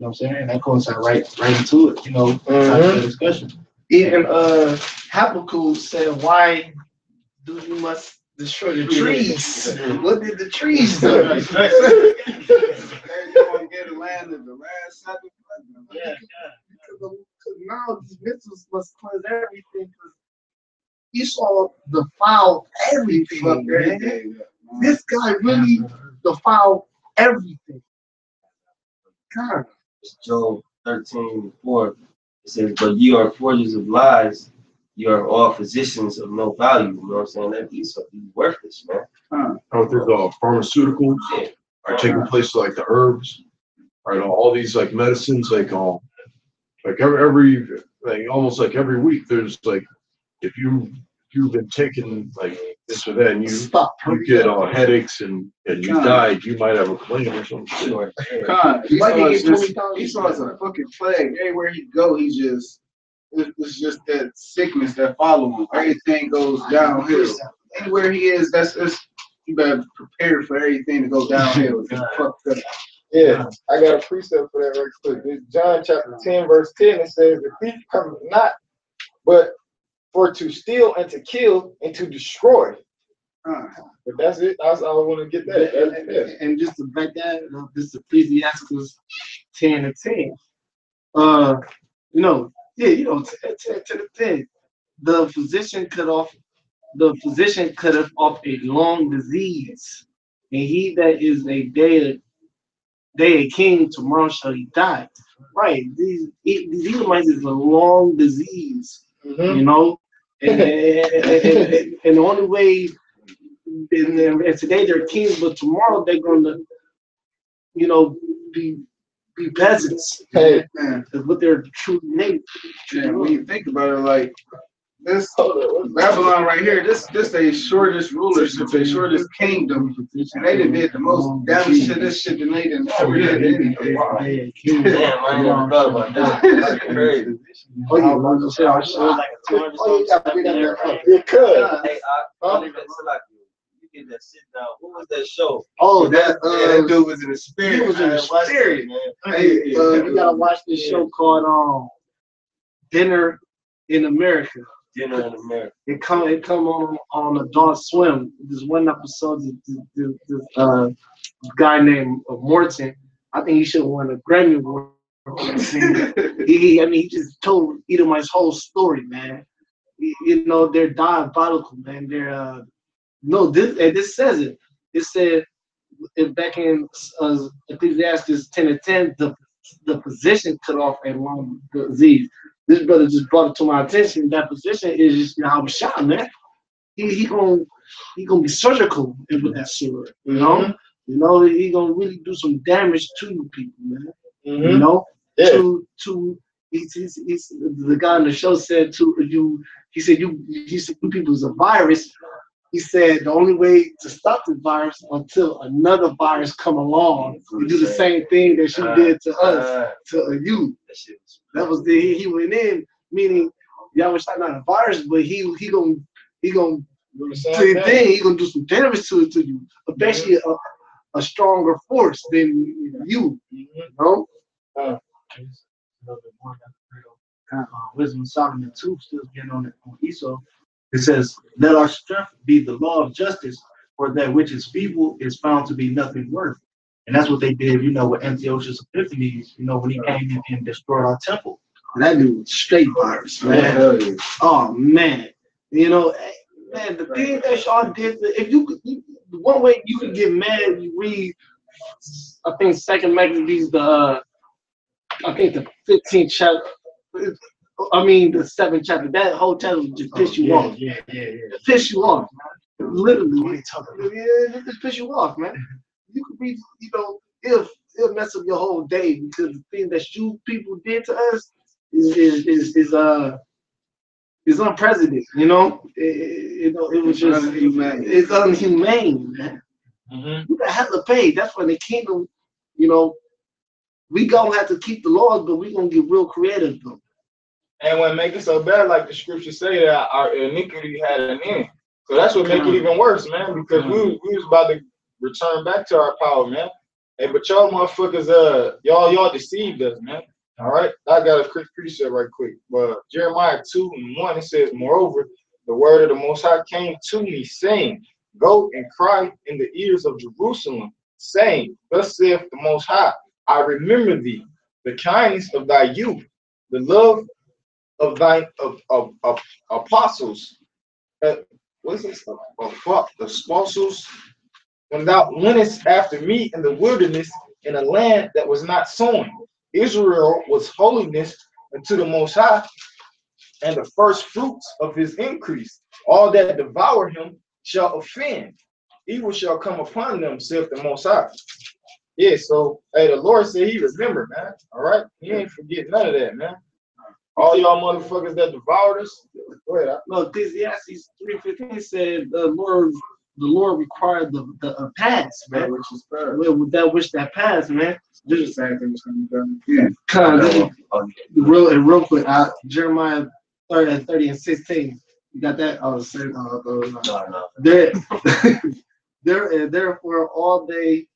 know what I'm saying? And that coincides right into it. You know, type of discussion.
Even Habakkuk said, "Why do you must destroy the trees? What did the trees do?"
Hey, you want to get a land of the last Sabbath?
Yeah. Because now these missiles must cleanse everything. Because Esau defiled everything.
Fuck
Man.
everything up, man.
This guy really defiled everything. God.
Job 13:4. It says, "But ye are forgers of lies, you are all physicians of no value." You know what I'm saying? That these are worthless, man.
How the pharmaceuticals are taking place, like the herbs, right? All these like medicines, like every like almost like every week, there's like if you've been taking like this or that, and you get headaches and you died, you might have a claim or something.
Con,
Why did he get
Esau's a fucking plague. Everywhere he go, it's just that sickness that follow him. Everything goes downhill. Anywhere he is, you better prepare for everything to go downhill. Get fucked up.
Yeah, I got a precept for that right quick. It's John chapter 10, verse 10. It says, "The thief cometh not, but for to steal and to kill and to destroy." But that's it. That's all I want to get that.
And just to back that, this is Ecclesiastes 10:10. 10:10. The physician cut off a long disease, and he that is a day a king, tomorrow shall he die. Right. These Edomites is a long disease, you know, and the only way. And today they're kings, but tomorrow they're going to, be peasants.
Hey,
Man,
That's what they're true nature.
when you think about it, like this Babylon right here, this they shortest rulership, they shortest kingdom, and they did the most damage to this shit than they did ever did anything.
Damn, I ain't never thought about that. That's crazy.
it could.
Hey, I didn't like you get that sit down. What was that show?
Oh,
that dude was in the spirit.
He was in the spirit.
Man.
Hey, you gotta watch this show called Dinner in America.
Dinner in America.
It come on Adult Swim. There's one episode. This guy named Morton. I think he should have won a Grammy Award. He just told Edomite's whole story, man. They're diabolical, man. They're this says it. It said back in Ecclesiastes 10:10, the physician cut off a long disease. This brother just brought it to my attention. That position is just Yahushua, man. He gonna be surgical with that sword, you know. He gonna really do some damage to you people, man.
You know,
Yeah.
to he's the guy on the show said to you. He said you people is a virus. He said the only way to stop the virus until another virus come along and do the same thing that you did to us, to you. That was he went in, meaning y'all was not a virus, but he gonna do the thing. He gonna do some damage to you. Eventually, a stronger force than you. You know. Wisdom of Solomon 2, still getting on Esau. It says, "Let our strength be the law of justice, for that which is feeble is found to be nothing worth." And that's what they did, with Antiochus Epiphanes, when he came in and destroyed our temple. And that dude was straight virus, man. Yeah. Oh, man. Man, the thing that y'all did, if one way you can get mad, you read, I think, Second Maccabees, the 15th chapter. I mean, the 7th chapter. That whole chapter just piss you off. Yeah. Piss you off, man. Literally. It just piss you off, man. You could be, it'll mess up your whole day because the thing that you people did to us is unprecedented. It was just inhumane. It's inhumane, man. You have to pay. That's why the kingdom, we gonna have to keep the laws, but we gonna get real creative though.
And what make it so bad, like the scripture say, that our iniquity had an end. So that's what make it even worse, man, because we was about to return back to our power, man. Hey, but y'all motherfuckers, y'all deceived us, man. All right, I got a quick precept right quick. But Jeremiah 2:1, it says, "Moreover, the word of the Most High came to me, saying, Go and cry in the ears of Jerusalem, saying, Thus saith the Most High, I remember thee, the kindness of thy youth, the love of thine of apostles." What's this? The apostles. When thou wentest after me in the wilderness, in a land that was not sown. Israel was holiness unto the Most High, and the first fruits of his increase. All that devour him shall offend. Evil shall come upon them, saith the Most High. Yeah, so the Lord said he remembered, man. All right, he ain't forget none of that, man. All y'all motherfuckers that devoured us. Go ahead.
No, Ecclesiastes 3:15 said the Lord required the past, man. That which that passed, man.
This is the same thing that's going to be done.
Yeah. Real quick, Jeremiah 30 and 16. You got that? Therefore, all they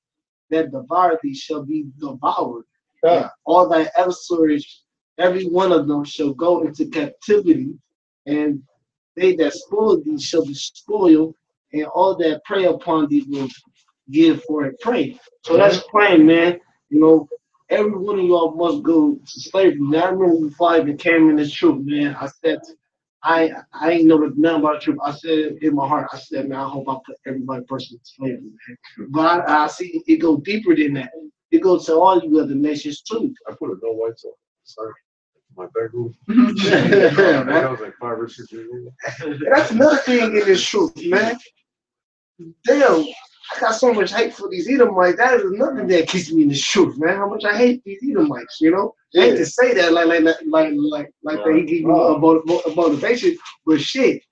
that devour thee shall be devoured.
Yeah.
All thy adversaries, every one of them shall go into captivity, and they that spoil thee shall be spoiled, and all that prey upon thee will give for a prey. So that's praying, man. Every one of y'all must go to slavery. Now, I remember before I even came in this truth, man, I said, I ain't know nothing about the truth. I said in my heart, I said, man, I hope I put everybody person in slavery, man. But I see it go deeper than that. It goes to all you other nations too.
I put a no whites on. Sorry. My bedroom.
Yeah,
I was like 5 or 6 years old.
That's another thing in this truth, man. Damn, I got so much hate for these Edomites. That is another that keeps me in the truth, man. How much I hate these Edomites, I hate to say that like they give you a motivation, but shit.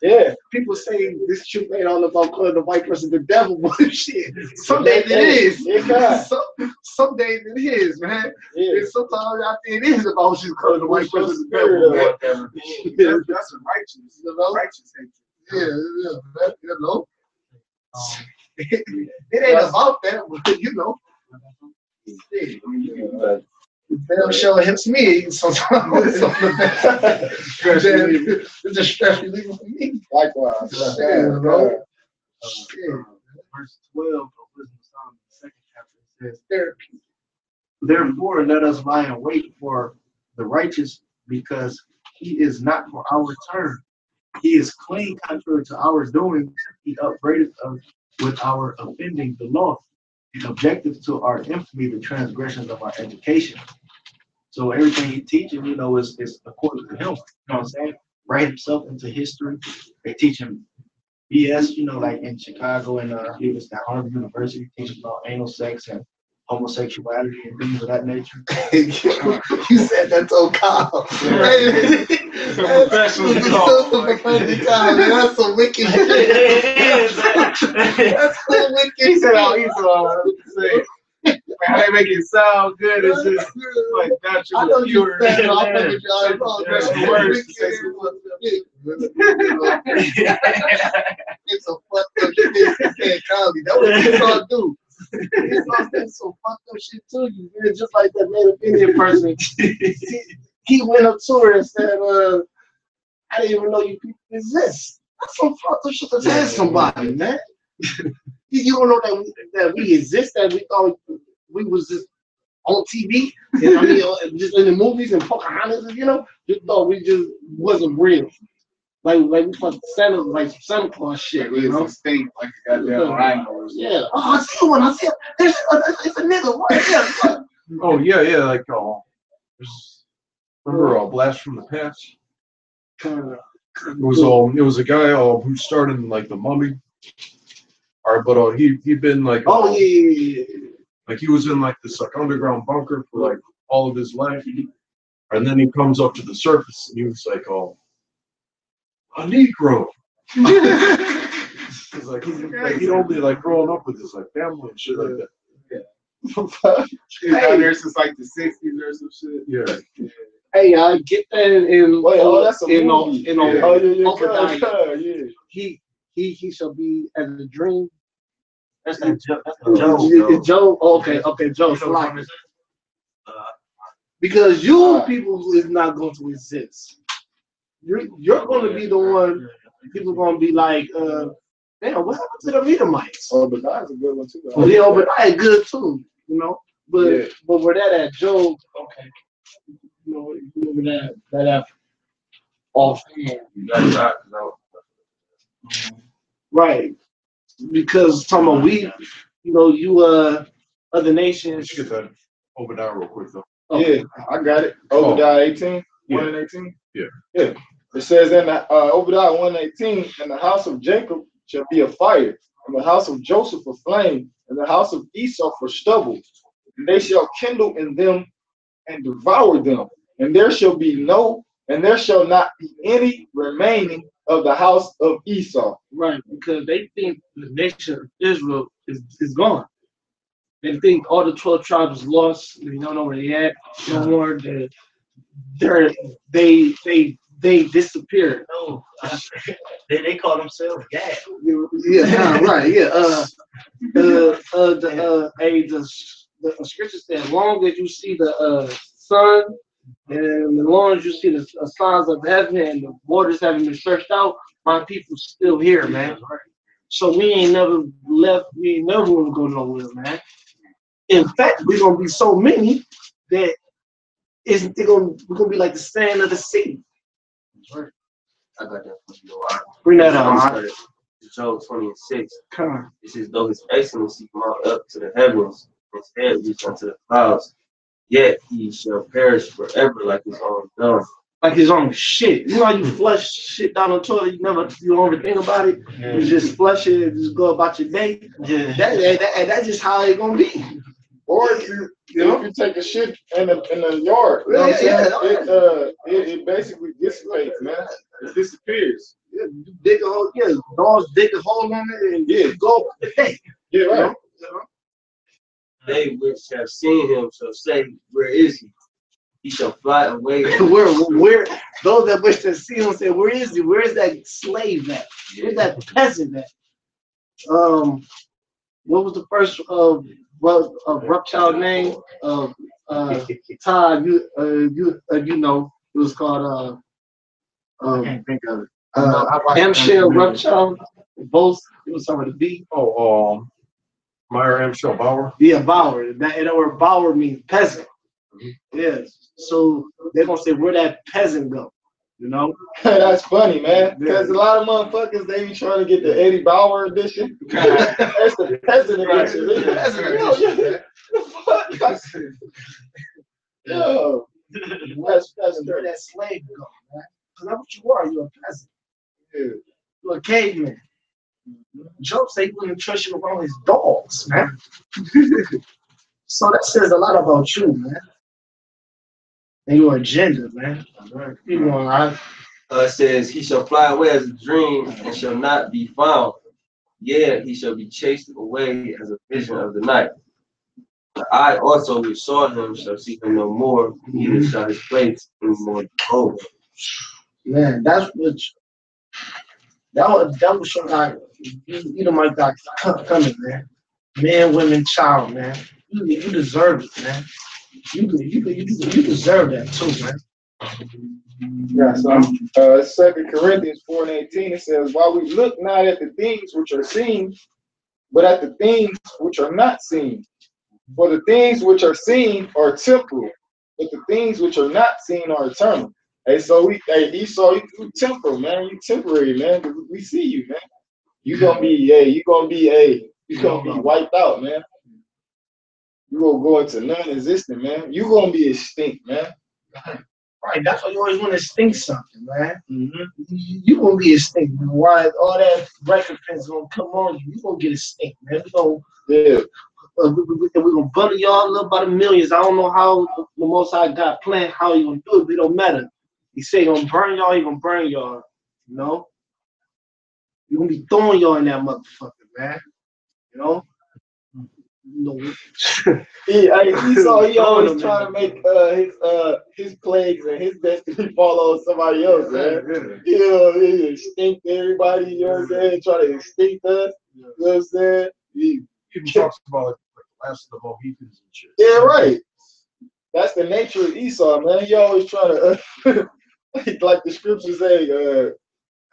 Yeah.
People say this truth ain't all about calling the white person the devil, but shit. Some days it is. Some days it is, man.
Yeah.
And sometimes I think it is about you calling the white person the devil, man.
That's a righteous, righteous hatred.
Yeah. It ain't about that, but damn sure hits me sometimes. It's a stress reliever for me.
Likewise.
Verse 12 of Wisdom of Solomon, the 2nd chapter, says, Therefore let us lie in wait for the righteous, because he is not for our turn. He is clean contrary to our doings. He upbraided us with our offending the law, and objective to our infamy, the transgressions of our education. So everything he teaches, is according to him. You know what I'm saying? Write himself into history. They teach him BS, like in Chicago and even at Harvard University, teaching about anal sex and homosexuality and things of that nature.
You said that to Kyle. Hey, that's some wicked shit. That's some wicked
He said, "Oh,
shit.
say, how they make it sound good. It's just like
I
natural,
know you
pure.
said no, I fuck with y'all. I know
That's
that's
the words to say
It's a fucked up shit. He said comedy. That what he gonna do. He's gonna say some fucked up shit to you. Man. Just like that Native Indian person. He went up to her and said, I didn't even know you people exist. That's some fucked up shit to tell somebody, man. You don't know that we exist, that we thought we was just on TV, and I mean, just in the movies and Pocahontas, you know, just thought we just wasn't real. Like we fucking Santa Claus shit, you know?
State like a goddamn rhino.
Yeah. Oh, I see one. I see it. It's a nigga right there.
Oh yeah, like remember Blast from the Past? It was a guy who started in like The Mummy. All right, but he'd been like
Yeah.
like he was in like this like underground bunker for like all of his life, and then he comes up to the surface and he was like, a Negro. Cause like he'd only like growing up with his like family and shit like that.
He's down there since like the 60s or some shit.
Yeah.
Hey, I get that in
That's a movie.
Yeah.
He shall be as a dream.
That's Joe.
Joe, okay, Joe. Like, because you people is not going to exist. You're going to be the one. People going to be like, damn, what happened to the Edomites?
Oh, but that's a good one too.
Well, yeah, but I good too, you know. But where that at, Joe? Okay, you know that offhand. Right, because talking about we, you know, you other nations.
Get that Obadiah real quick though.
Okay.
Yeah, I got it. Obadiah 18, 1 and 18.
Yeah.
It says in Obadiah 1:18, and the house of Jacob shall be a fire, and the house of Joseph a flame, and the house of Esau for stubble. And they shall kindle in them and devour them, and there shall not be any remaining of the house of Esau.
Right, because they think the nation of Israel is gone. They think all the 12 tribes lost. They don't know where they at. No more. They disappeared.
No, they call themselves Gad.
Yeah, right. Yeah. The scripture said, as long as you see the sun, and as long as you see the signs of heaven and the waters having been stretched out, my people's still here, man. So we ain't never left. We ain't never gonna go nowhere, man. In fact, we're gonna be so many that we're gonna be like the sand of the sea.
I got that for you.
Bring that on.
Job 20:6.
Come on.
It says, though his excellency mount up to the heavens, his head reach unto the clouds, yet he shall perish forever like his own dung.
Like his own shit. You know how you flush shit down the toilet, you don't even think about it.
Yeah.
You just flush it and just go about your day.
Yeah.
That's just how it's gonna be.
Or if you take a shit in the yard, you know what I'm saying? It basically dissipates, man. It disappears.
Yeah, you dig a hole, dogs dig a hole in it and go. Hey,
Yeah, right.
They which have seen him shall say, where is he? He shall fly away.
where those that wish to see him say, where is he? Where is that slave at? Where's that peasant at? What was the first Rothschild name? Todd, you know, it was called
I can't think of it.
Amschel Rothschild. Both it was something to be.
Meyer Amschel Bauer.
Yeah, Bauer. That word Bauer means peasant. Yes. So they're gonna say where that peasant go, you know?
That's funny, man. Because a lot of motherfuckers, they be trying to get the Eddie Bauer edition. That's the peasant edition. Yo,
That's where that slave go, man. Because that's what you are. You're a peasant.
yeah.
You're a caveman. Job said he wouldn't trust you around his dogs, man. So that says a lot about you, man. And your agenda, man. You know,
It says, he shall fly away as a dream and shall not be found. Yeah, he shall be chased away as a vision of the night. I also, which saw him, shall see him no more, neither shall his place anymore behold him.
man, that's what that was some like you know my God coming, man. Man, women, child, man. You deserve it, man. You deserve that too, man.
Yeah, so 2 Corinthians 4:18, it says, while we look not at the things which are seen, but at the things which are not seen. For the things which are seen are temporal, but the things which are not seen are eternal. Hey, so Esau, you temporal, man. You temporary, man. We see you, man. You gonna be wiped out, man. You gonna go into non-existent, man. You gonna be extinct, man.
Right, that's why you always want to stink something, man. You gonna be extinct, man. Why all that recompense gonna come on you? You gonna get extinct, man. We're gonna butter y'all up by the millions. I don't know how the Most High got planned, how he gonna do it, but it don't matter. He say he gonna burn y'all, he gonna burn y'all. You know? You gonna be throwing y'all in that motherfucker, man. You know?
He always trying to make his plagues and his destiny follow somebody else, man. You know, he extinct everybody, you know what I'm saying? Try to extinct us, you know what I'm saying?
He talks about like the last of the Mohicans and shit.
Yeah, right. That's the nature of Esau, man. He always trying to, like the scriptures say,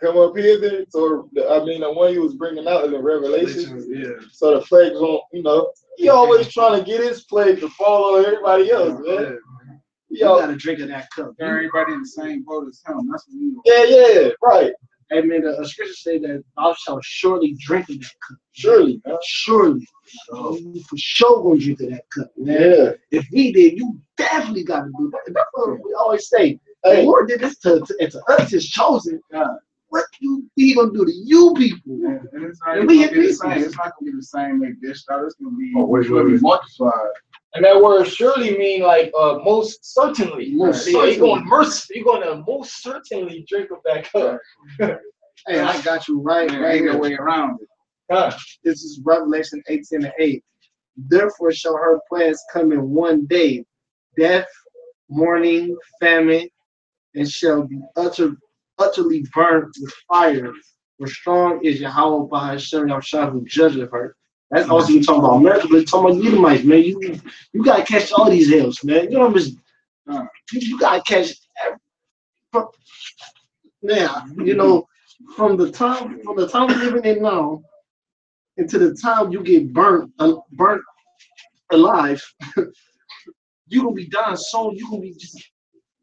come up hither. So, the one he was bringing out in the Revelations.
Yeah.
So the plagues won't, he always trying to get his plague to follow everybody else, man.
You gotta drink of that cup.
Everybody in the same boat as him. That's what we know.
Yeah, right.
I mean, the scripture say that thou shalt surely drink of that cup.
Surely, man.
Surely. You for sure gonna drink of that cup, man.
Yeah.
If he did, you definitely gotta do that. That's what we always say. The Lord did this to us, his chosen. What he gonna do to you people?
And it's not gonna be the same. It's not gonna be the same like this. It's gonna be multiplied.
And that word surely mean like most certainly.
You're
gonna most certainly drink of that cup.
Hey, I got you right.
Ain't no way around it.
This is Revelation 18:8. Therefore shall her plans come in one day, death, mourning, famine, and shall be utterly burnt with fire. For strong is Yahweh by Hashem Yahshua who judgeth her. That's also you talking about America, but talking about Edomites, man. You gotta catch all these hills, man. You know, you gotta catch from the time we're living in now until the time you get burnt alive, you're gonna be dying soon. You're gonna be just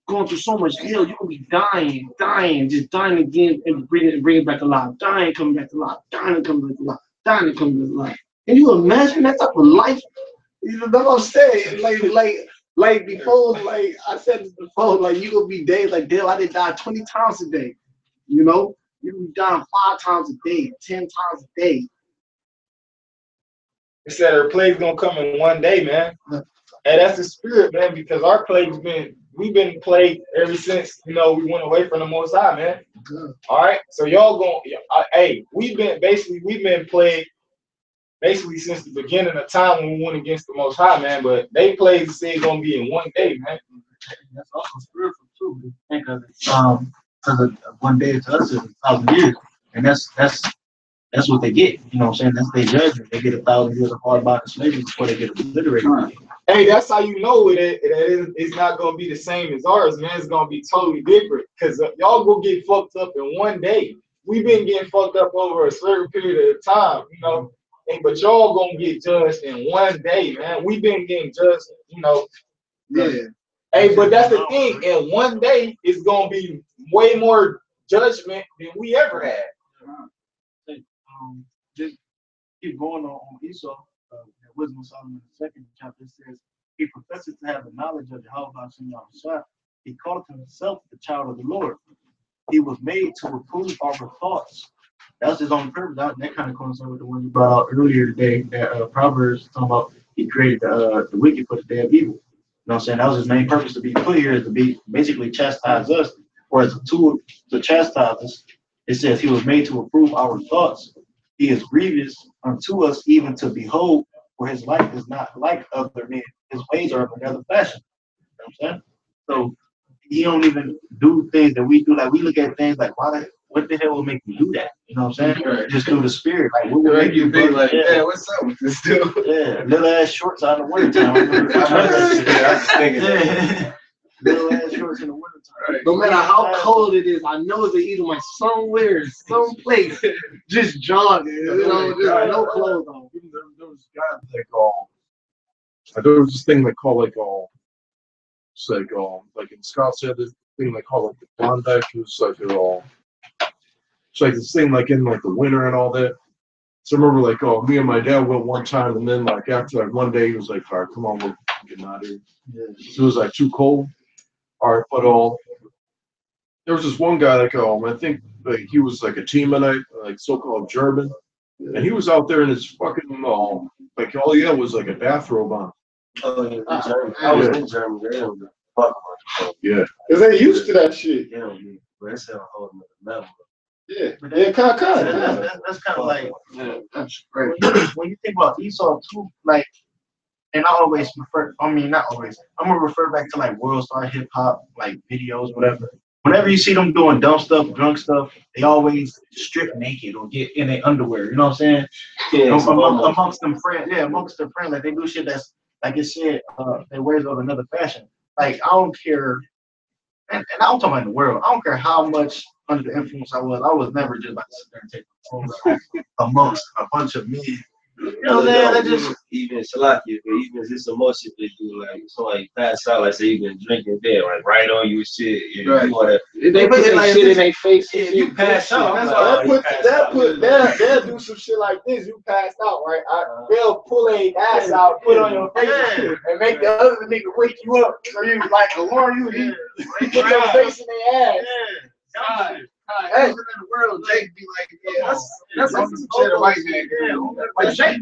going through so much hell. You're gonna be dying, just dying again and bring it back alive, dying, coming back alive, dying and coming back alive, dying and coming back alive. Can you imagine that type of life? You know what I'm saying? Like before, like I said this before, like you gonna be days like, damn, I did die 20 times a day. You know, you gonna be dying 5 times a day, 10 times a day.
It said her plague's gonna come in one day, man. And that's the spirit, man, because our plague's we've been plagued ever since, we went away from the Most High, man. All right, so y'all we've been plagued basically since the beginning of time when we went against the Most High, man. But they plagues say it's gonna be in one day, man.
That's also spiritual too. Think of it, because one day to us is 1,000 years, and that's what they get. You know what I'm saying? That's their judgment. They get 1,000 years of hard body slavery before they get obliterated.
Hey, that's how you know it's not gonna be the same as ours, man. It's gonna be totally different because y'all gonna get fucked up in one day. We've been getting fucked up over a certain period of time, but y'all gonna get judged in one day, man. We've been getting judged,
Yeah.
Hey, but that's the thing. In one day, it's gonna be way more judgment than we ever had.
Just keep going on Esau. Wisdom of Solomon, the 2nd chapter says, he professes to have the knowledge of Yahweh Hashem Yahshua. He called himself the child of the Lord. He was made to reprove our thoughts. That's his own purpose. That kind of coincides with the one you brought out earlier today, that Proverbs talking about he created the wicked for the day of evil. You know what I'm saying? That was his main purpose to be put here, is to be basically chastise us, or as a tool to chastise us. It says he was made to approve our thoughts. He is grievous unto us, even to behold, for his life is not like other men. His ways are of another fashion. You know what I'm saying? So he don't even do things that we do. Like we look at things like, what the hell would make you do that? You know what I'm saying?
Right.
Just through the spirit. Like what would
Make
make
you
you
be like,
yeah,
man, what's up with this dude?
yeah, little ass shorts out in the wintertime.
Yeah, I was thinking that.
Yeah. Little ass shorts in the wintertime.
Right.
No matter how cold it is, I know that either my somewhere, someplace, just jogging, you know, just no clothes on.
There was guys there was this thing they call it's like in Scott said this thing they call like the Klondike. It was like it's like this thing like in like the winter and all that. So I remember like me and my dad went one time, and then like after like one day he was like, all right, come on, we're getting out of here. So it was like too cold. All right, but there was this one guy like I think like he was like a Teamanite, like so-called German, and he was out there in his fucking like all he had was like a bathrobe on.
Oh, yeah, in Germany. I was in Germany. They don't give a fuck about it.
Yeah.
Cause they used to that shit.
They don't give, but it's a whole nother level.
Yeah.
But
Yeah, kind.
That's kind of like
That's great.
when you think about Esau too, like, and I always refer. I mean, not always. I'm gonna refer back to like World Star Hip Hop, like videos, whatever. Whenever you see them doing dumb stuff, drunk stuff, they always strip naked or get in their underwear. You know what I'm saying?
Yeah,
Amongst them friends, amongst their friends, like they do shit that's like it said, they wears of another fashion. Like I don't care, and I'm talking about in the world. I don't care how much under the influence I was never just about to sit there and take my phone out amongst a bunch of men. You know what I'm saying? That just
even Salakia, even if it's emotion they do, like somebody pass out, like say you been drinking there, like right on you and shit, you
Right.
know that.
They put that shit in their face.
If you pass out,
That's
I'm
why
like,
they'll do some shit like this. You passed out, right? They'll pull a ass out, put on your face, and make the other nigga wake you up. So you like alarm you. You put your face in their ass.
Hey, in the world, Jake be like, yeah, that's some shit a white man do.
Like Jake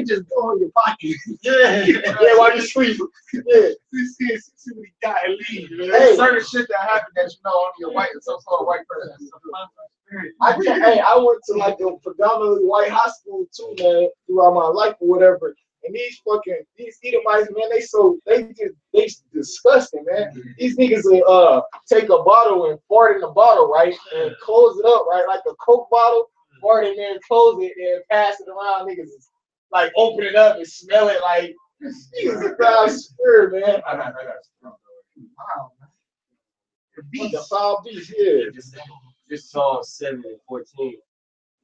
just go in your pocket.
Yeah, while you sleep. Yeah.
See what he got and leave. Man.
Hey.
There's certain shit that happen that you know only a white, some sort of white person.
I went to like a predominantly white high school too, man, throughout my life or whatever. And these Edomites, man, they disgusting, man. These niggas will take a bottle and fart in the bottle, right, and close it up, right, like a Coke bottle, fart in there, and close it, and pass it around. Niggas is like open it up and smell it like niggas a foul spirit, man.
I got
Wow, man. The foul beast, yeah.
This Psalm 7:14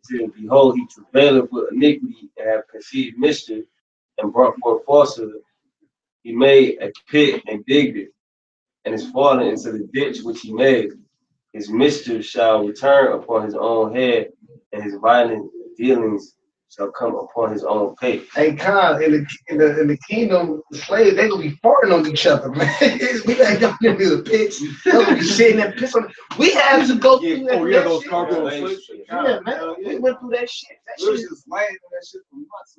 says, "Behold, he travaileth with iniquity and have conceived mischief, and brought forth falsehood. He made a pit and digged it, and is fallen into the ditch which he made. His mischief shall return upon his own head, and his violent dealings shall come upon his own pate."
Hey, Khan, in the kingdom, the slaves, they gonna be farting on each other, man. We got y'all into the pits. They gonna be sitting there pissing. We had to go through that.
those
Shit.
cargo
slaves.
Yeah, man. We went through that shit. That
We was
shit
just laying in that shit for months.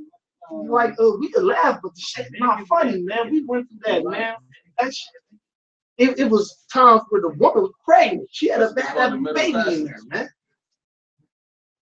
like we could laugh, but the shit's not funny, man. We went through that, man. That shit. It was times where the woman was pregnant. She had a baby in there, man.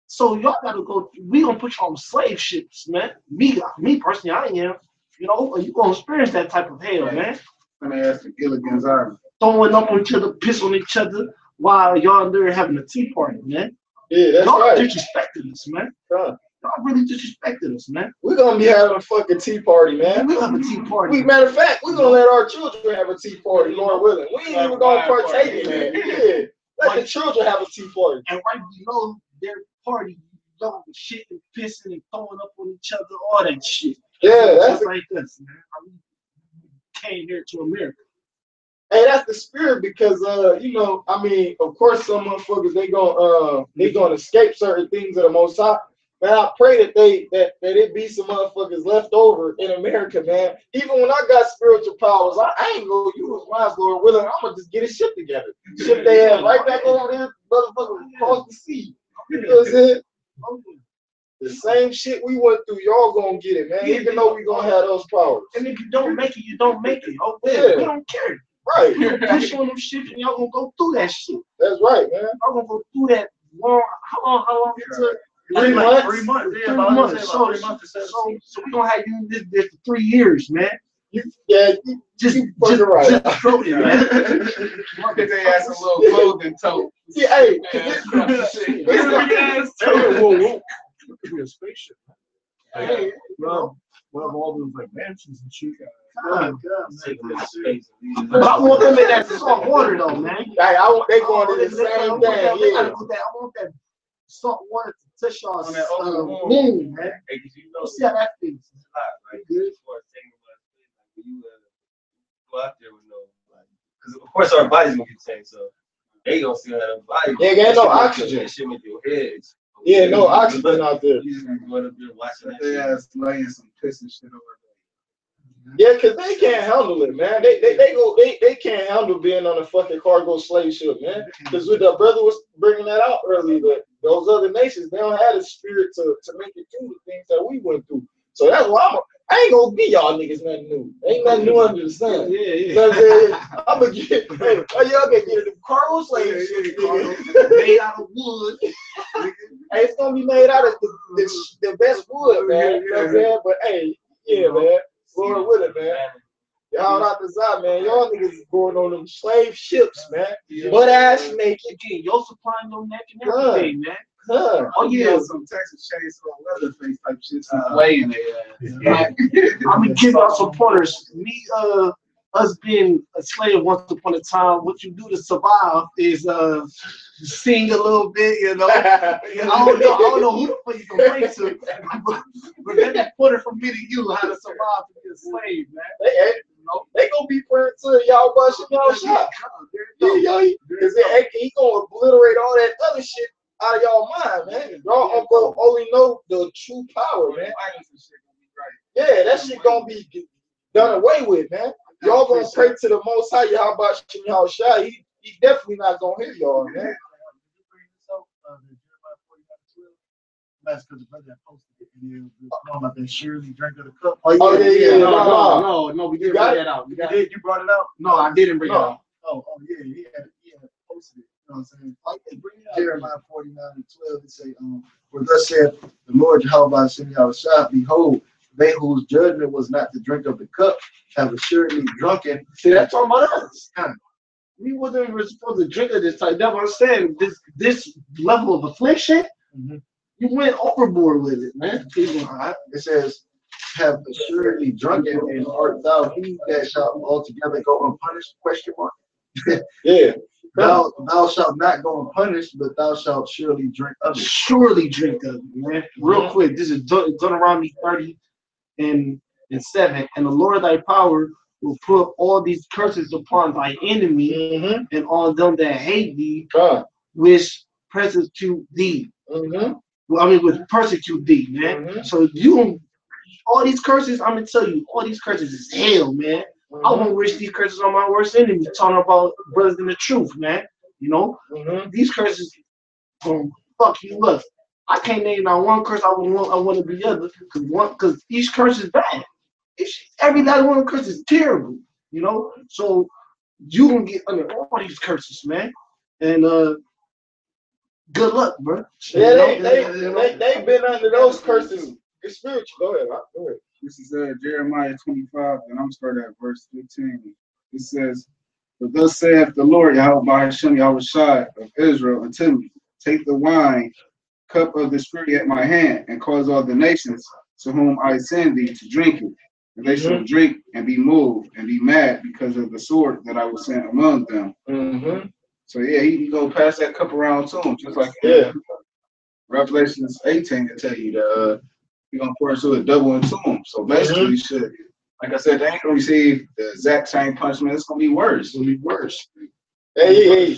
So y'all gotta go. We gonna put you on slave ships, man. Me personally, I am. You know, you gonna experience that type of hell, man.
When they asked the Gilligan's Island.
Throwing up on each other, piss on each other while y'all there having a tea party, man.
Yeah, that's
Y'all
right.
disrespecting us, man. Y'all really disrespecting us, man.
We're gonna be having a fucking tea party, man.
We have a tea party.
Matter of fact, we're gonna let our children have a tea party, Lord willing. We ain't even gonna partake in that. Yeah. Let the children have a tea party.
And right below their party, y'all shitting, pissing, and throwing up on each other, all that shit.
Yeah, that's
just like this, man. We came here to America.
Hey, that's the spirit because you know, I mean, of course some motherfuckers they gonna escape certain things of the Most High. Man, I pray that that it be some motherfuckers left over in America, man. Even when I got spiritual powers, I ain't gonna use mine, Lord willing. I'm gonna just get his shit together. Ship they ass right back over there, motherfuckers across the sea. You know what I'm saying? The same shit we went through, y'all gonna get it, man.
Yeah,
Even though we gonna have those powers.
And if you don't make it, you don't make it. Oh, well,
Yeah.
we don't care.
Right.
You push on them shit, and y'all gonna go through that shit.
That's right, man.
Y'all gonna go through that long. How long it took?
3
Like
months.
3 months. Yeah,
3
about
months.
about 3 months.
So we gonna have you in this for 3 years, man.
Yeah,
Just
fucking right.
just throw it, man.
Because they had some little clothing tote.
yeah, hey.
Whoa. It could be a spaceship.
Hey,
Well, all those like mansions and shit.
Take them into space.
but I want them in that salt water though, man.
Hey, they going to the same thing. Yeah.
I want that salt water to touch y'all's
On that other
moon, man.
Hey, 'cause you know,
You see how that feels?
it's a lot, like, as far as taking about space, like, when you go out there with no, like, because of course our body's gonna get changed, so they gonna still have a body.
Yeah, ain't no
That shit make
oxygen.
That shit make your head.
Yeah, no oxygen out there.
You just gonna go up there watching that
They
shit.
ass laying some piss and shit over
Yeah, cause they can't handle it, man. They can't handle being on a fucking cargo slave ship, man. Cause what the brother was bringing that out earlier, that those other nations, they don't have the spirit to make it through the things that we went through. So that's why I ain't gonna be y'all niggas nothing new. Ain't nothing new under the sun. You know what I'm saying? I'm gonna get, hey, y'all gonna get the cargo slave ship, nigga.
Made out of wood.
Hey, it's gonna be made out of the best wood, man. You know what I'm saying? But hey, yeah, man. Lord with it, man. Y'all out the side, man. Y'all niggas is going on them slave ships, man. Butt ass naked.
Again, you're supplying your neck and everything, man.
Huh.
Oh yeah, some Texas Chainsaw Leatherface type shit, some play in there.
I'm gonna give y'all some pointers. Us being a slave once upon a time, what you do to survive is sing a little bit, you know. I don't know who the fuck you can play to, but that's a pointer from me to you how to survive to be a slave, man.
They gonna be praying to y'all busting y'all shot. Yeah, cause he gonna obliterate all that other shit out of y'all mind, man. Y'all only know the true power, man. Yeah, that shit gonna be done away with, man. Y'all gonna pray to the Most High, y'all about y'all shot. He definitely not gonna hear y'all, man.
That's because the brother that posted it. And you know about that Shirley drink of the cup.
Oh yeah.
No, we didn't
got
bring that out.
You brought it out?
No, I didn't bring it out.
Oh yeah, he had posted it. You know what I'm saying? Like Jeremiah 49:12, it say, for thus saith the Lord Jehovah Shem Yahushua, behold, they whose judgment was not to drink of the cup have assuredly drunken.
See, that's talking about us. We wasn't even supposed to drink of this type. That's what I'm saying. This level of affliction, you went overboard with it, man.
It says, have assuredly drunken, and art thou he that shall altogether go unpunished? Question mark.
Yeah.
Thou shalt not go unpunished, but thou shalt surely drink of it.
Surely drink of it, man. Real quick, this is Deuteronomy 30:7. And the Lord thy power will put all these curses upon thy enemy and on them that hate thee, which persecute thee. Well, I mean, which persecute thee, man. So all these curses, I'm gonna tell you, all these curses is hell, man. I won't wish these curses on my worst enemy. Talking about brothers in the truth, man. You know, these curses gonna fuck you up. I can't name not one curse I want to be other, because each curse is bad. Every last one of the curses is terrible, you know. So you gonna get under all these curses, man. And good luck, bro.
Yeah, they've been under those curses. It's spiritual. Go ahead.
This is Jeremiah 25, and I'm starting at verse 15. It says, "For thus saith the Lord Yahweh Hashem Yahushua of Israel unto me, take the wine cup of the Spirit at my hand, and cause all the nations to whom I send thee to drink it. And they shall drink and be moved and be mad because of the sword that I will send among them." So yeah, he go pass that cup around to him, just like Revelations 18 to tell you that he's gonna pour into a double into him. So basically, you should, like I said, they ain't gonna receive the exact same punishment. It's gonna be worse. It's gonna be worse.
Hey,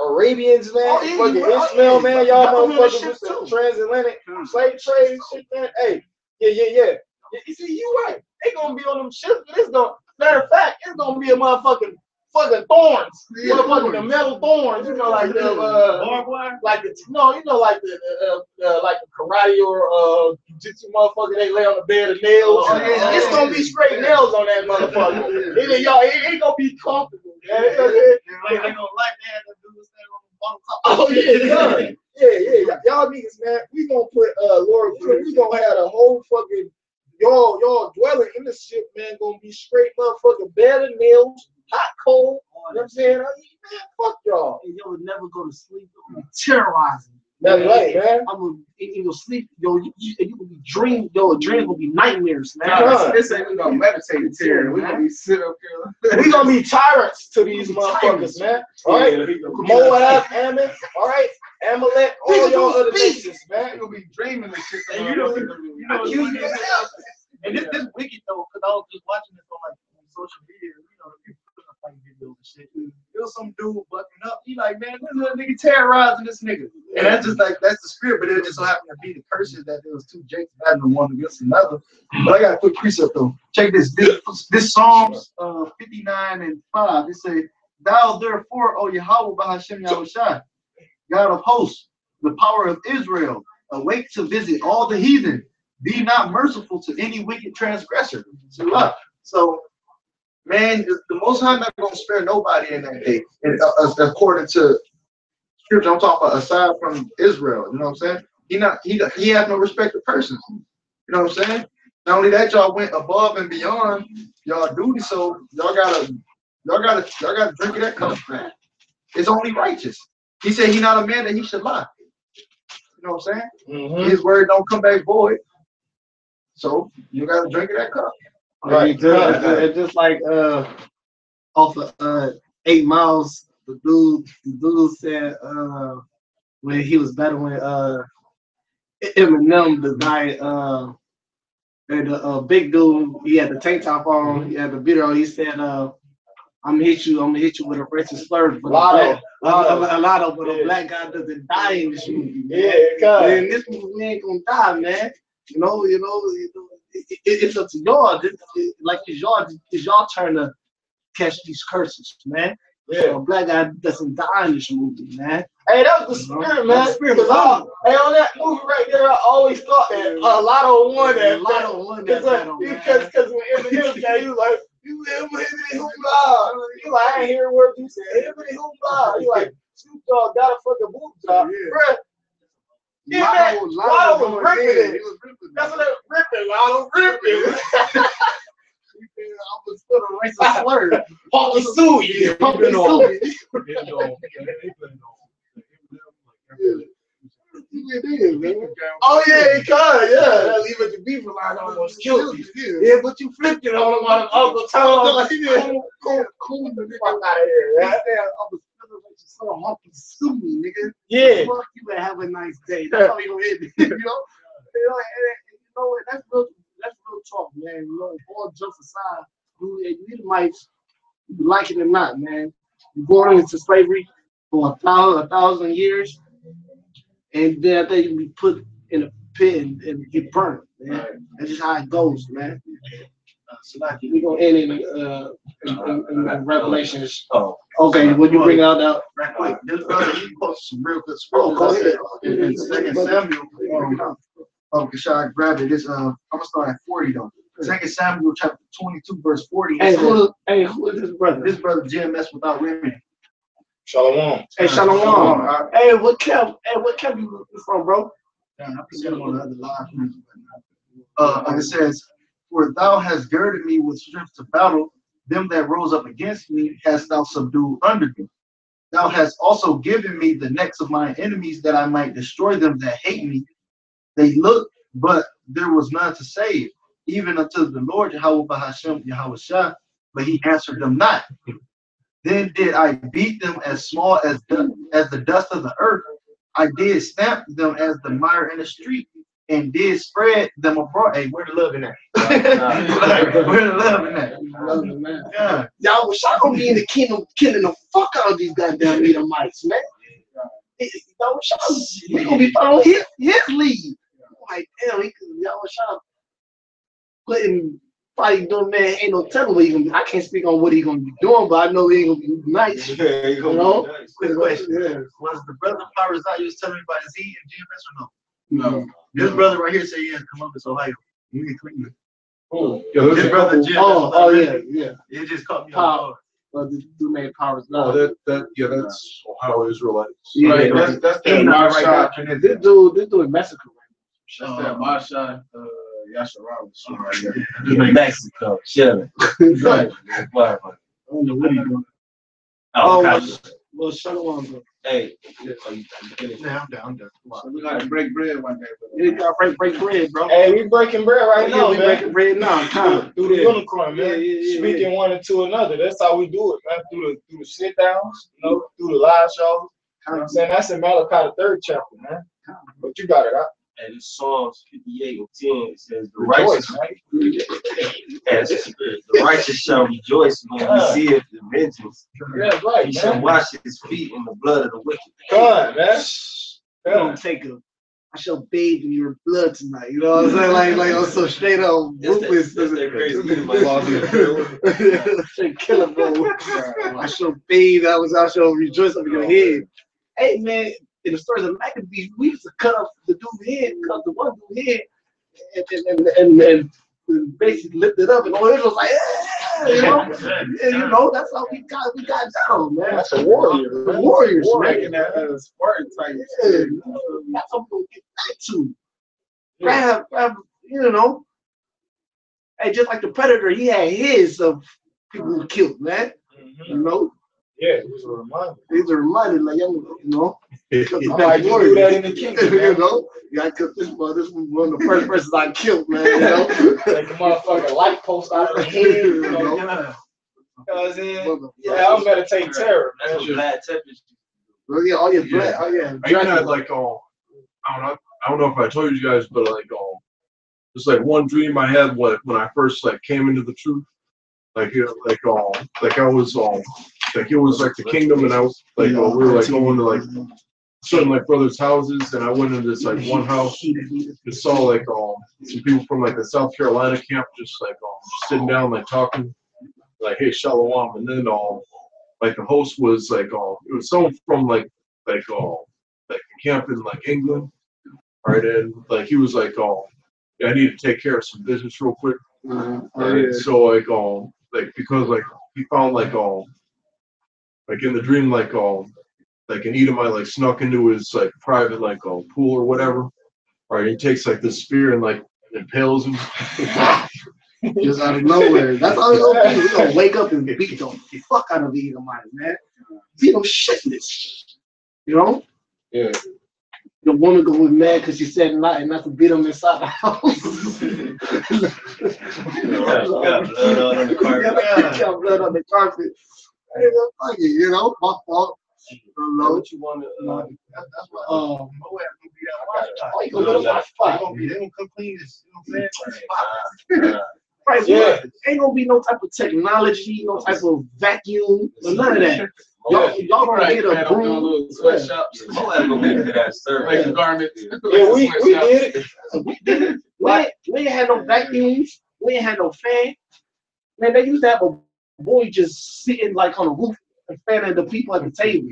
Arabians, man, fucking Ishmael, man, y'all motherfuckers with the transatlantic slave trade and shit, man. Hey, yeah. You see, you right. They gonna be on them ships, but matter of fact, it's gonna be a motherfucking
fucking thorns, motherfucking the metal thorns, you know, like the
Barbed wire?
like the no, you know, like the karate or jitsu motherfucker. They lay on the bed of nails. It's gonna be straight nails on that motherfucker. It ain't gonna be comfortable. Man.
They gonna like that. The dude stand on top.
Oh yeah, yeah. Y'all niggas, man, we gonna put Lord, we gonna have a whole fucking y'all dwelling in the ship, man, gonna be straight motherfucking bed of nails, hot, cold. You know what I'm saying? Man, fuck y'all.
And yo would never go to sleep. Terrorizing.
That's right, man.
I'm gonna in your sleep, yo, you will be dream, yo, dreams will be nightmares, man.
Nah,
This ain't gonna meditate here. We gonna be sit up here.
We gonna be tyrants to these motherfuckers, man. All right, Moab, Ammon, all right, Amalek, all y'all other nations, man.
We gonna be dreaming and shit.
And you know, and this wicked though, because I was just watching this on social media, you know, people put up like videos and shit. There was some dude bucking up. He like, man, this little nigga terrorizing this nigga.
And that's just like, that's the spirit, but it just so happened to be the curses that there was two Jakes battling one against another. But I got a quick precept though. Check this. This Psalms 59:5. It says, "Thou therefore, O Yahweh Bahashem Yahushua, God of hosts, the power of Israel, awake to visit all the heathen. Be not merciful to any wicked transgressor." So, man, the Most High not gonna spare nobody in that day. And, according to Scripture, I'm talking about aside from Israel. You know what I'm saying? He has no respect of persons. You know what I'm saying? Not only that, y'all went above and beyond y'all duty, so y'all gotta drink of that cup, man. It's only righteous. He said he not a man that he should lie. You know what I'm saying? His word don't come back void. So you gotta drink of that cup.
Right. It's just like off of 8 Miles, the dude said when he was battling Eminem, the guy and the big dude, he had the tank top on, he had the beater on, he said I'm gonna hit you with a racist slur, but a lot but a black guy doesn't die in this movie. Yeah, in this movie we ain't gonna die, man. You know, it's up to y'all. It's y'all turn to catch these curses, man. Yeah, a black guy doesn't die in this movie, man. Hey, that was the spirit, man. Hey, on that movie right there, I always thought that Lotto won that. Because when Eminem came, he was like, "You Eminem hoopla." He like, "I ain't hearing words you said. Eminem hoopla." He like, "Snoop Dogg got a fucking boob job, bruh." Yeah, man, Lotto was ripping it. That's what they were ripping. Lotto ripping. I was put a racist slur. Papa sue you. Papa sue you. Oh yeah, he could. Yeah, leave it to beaver line almost killed you. Yeah, but you flipped it on him on Uncle Tom. Cool the fuck out of here. Yeah, I was so Papa sue me, nigga. Yeah. Fuck you, better have a nice day. That's how you hit it. You know, that's real talk, man. You know, all jokes aside, you might like it or not, man. You're born into slavery for a thousand years, and then they be put in a pit and get burnt, man. That's just how it goes, man. So like we're gonna end in Revelations. Oh, okay. When you bring out that
right quick, this brother he posted some real good scrolls. Go ahead. In 2 Samuel. Okay, should I grab it? I'm gonna start at 40 though. 2 Samuel chapter 22, verse 40.
Hey, who is this brother?
This brother GMS without remedy.
Shalom.
Hey, Shalom. Hey, what camp you from, bro?
I forget on the other live. It says, "For thou hast girded me with strength to battle, them that rose up against me hast thou subdued under me. Thou hast also given me the necks of my enemies that I might destroy them that hate me. They looked, but there was none to save, even unto the Lord Yahweh Bahashem Yahushua, but he answered them not. Then did I beat them as small as the dust of the earth. I did stamp them as the mire in the street, and did spread them abroad." Hey, where the love in that? Where the love in that?
Yeah. Y'all wish I don't be in the kingdom killing the fuck out of these goddamn Edomites, man. Y'all wish we gonna be following his lead. Like, damn, y'all wish I putting probably doing, man, ain't no telling what he gonna be. I can't speak on what he gonna be doing, but I know he ain't gonna be nice.
Yeah, you
You know?
nice.
Quick question.
Yeah.
Was the brother Powers out you was telling me about Z and GMS or no?
No.
This brother right here said he has Columbus, Ohio. You can clean it.
Yeah, there's
This
a
brother
couple.
GMS.
Oh yeah, yeah.
It just caught me
Power.
off
The dude named Powers.
No, that's Ohio Israelites.
Yeah,
Right, that's that
Ain't nothing right
Marshawn.
doctrine, is
this
it?
dude in Mexico.
That's that Marshawn. Yasharal.
Mexico, chilling.
Right.
Right.
I don't know what he doing.
Oh,
Well, shut on, bro.
hey.
Yeah, I'm done.
So we gotta break bread one day. But
You gotta break bread, bro.
Hey, we breaking bread right
Yeah,
now,
we
man.
breaking bread now. Time.
Through the
Yeah.
unicorn, man.
Yeah, yeah,
Speaking one into another. That's how we do it, man. Through the sit downs, you know, through the live shows. You know what I'm saying? That's in Malachi the 3rd chapter, man. But you got it out.
And in Psalms 58 and 10, it says, the
Rejoice,
righteous,
man.
as the righteous shall rejoice when he seeth the vengeance.
Yeah, right,
He shall
man.
wash his feet in the blood of the wicked.
Come on, man.
I'm gonna take a. I shall bathe in your blood tonight. You know what I'm saying? Like I'm so straight up ruthless.
That's that crazy.
Straight killer, bro. I shall bathe. I shall rejoice over your head. Hey man, in the stories of Maccabees, we used to cut off the dude's head, cut the one dude's head, and basically lift it up, and all it was like, you know, and, you know, that's how we got down, man.
That's a warrior.
The warriors,
making
man.
that Spartan type.
Yeah, that's what we'll get back to. Grab, you know. Hey, just like the Predator, he had his of people who killed, man. You know,
Yeah, it was a reminder.
these are reminded, like, you know.
I like to do that in the kingdom,
You
man.
know, yeah, I killed this one. This was one of the first persons I killed, man. You know,
Take the motherfucking light post out of the head. You know what I'm saying? Yeah, I'm meditating terror,
That's
man.
what Vlad Tepes.
Well, yeah, all your blood, oh yeah.
I even had like I don't know if I told you guys, but like just like one dream I had when I first like came into the truth, like I was like it was like the kingdom, and I was like we were like going to like certain like brothers' houses, and I went into this like one house, just saw like some people from like the South Carolina camp just like just sitting down like talking, like hey shalom, and then like the host was like it was someone from like the camp in like England, right? And like he was like yeah, I need to take care of some business real quick. Right? So like because like he found like in the dream like an Edomite like snuck into his like private like pool or whatever. Right? He takes like this spear and like impales him.
Just out of nowhere. That's all those people. We're gonna wake up and beat the fuck out of the Edomite, man. Beat them shitless. You know?
Yeah.
The woman gonna be mad because she said not to beat them inside the house.
Got blood on the carpet.
Got blood on the carpet. Hey, fuck it, you know, my fault.
Know what you want to?
That's why.
Oh, you gonna let them watch fight.
They gonna come clean this. You know what I'm saying?
Right,
Yeah.
ain't gonna be no type of technology, no type of vacuum, none of that. Y'all gonna get a broom.
Sweatshops.
Moab gonna make it that
Make the
service.
garments.
Yeah, we did it.
We ain't had no vacuums. We ain't had no fan. Man, they used to have a boy just sitting like on the roof and fanning the people at the table.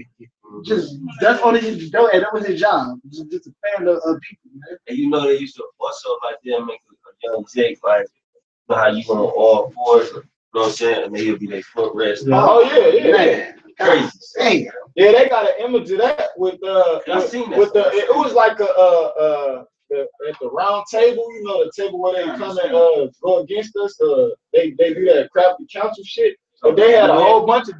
Just that's all he did. That was his job. Just to fan the people, man.
And you know they used to also like them make a young Jake like you know how you on all fours, you know what I'm saying? And they'll be their foot rest.
Oh yeah.
Man,
Crazy.
Dang.
Yeah, they got an image of that with
I seen that.
with the it was like at the round table, you know, the table where they come and go against us. They do that crafty council shit. But they had a whole bunch of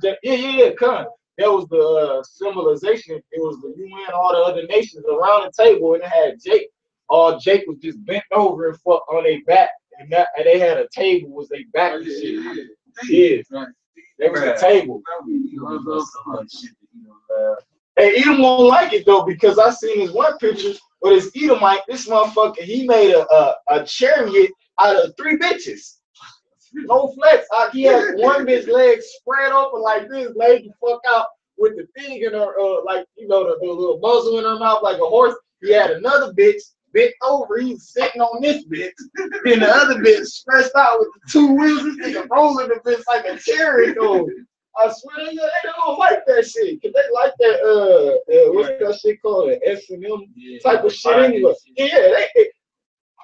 come. That was the symbolization. It was the UN, all the other nations around the table, and it had Jake. All Jake was just bent over and fuck on their back, and they had a table was their back and shit. Yeah, that was the table. Hey, Edom won't like it though because I seen this one picture with his Edomite. This motherfucker, he made a chariot out of 3 bitches. No flex. He had one bitch leg spread open like this, laid the fuck out with the thing in her, like you know, the little muzzle in her mouth like a horse. He had another bitch
bent over. He's sitting on this bitch. And the other bitch stretched out with the 2 wheels. This nigga rolling the bitch like a chariot. I swear they don't like that shit. Cause they like that what's that shit called? An S&M type of shit anyway. Yeah,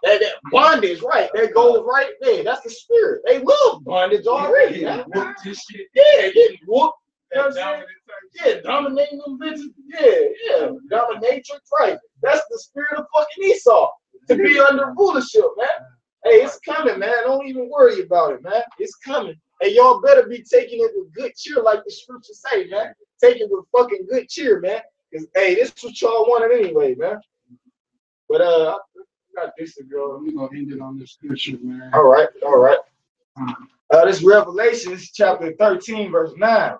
that bondage, right? That goes right there. That's the spirit. They love bondage already. Yeah, getting whooped. You know what I'm saying? Yeah, dominating them bitches. Yeah, dominatrix, right? That's the spirit of fucking Esau. To be under rulership, man. Hey, it's coming, man. Don't even worry about it, man. It's coming. Hey, y'all better be taking it with good cheer, like the scriptures say, man. Take it with fucking good cheer, man. Cause hey, this is what y'all wanted anyway, man. But I got this to go.
We're gonna end it on this scripture, man.
All right. This Revelations chapter 13, verse 9.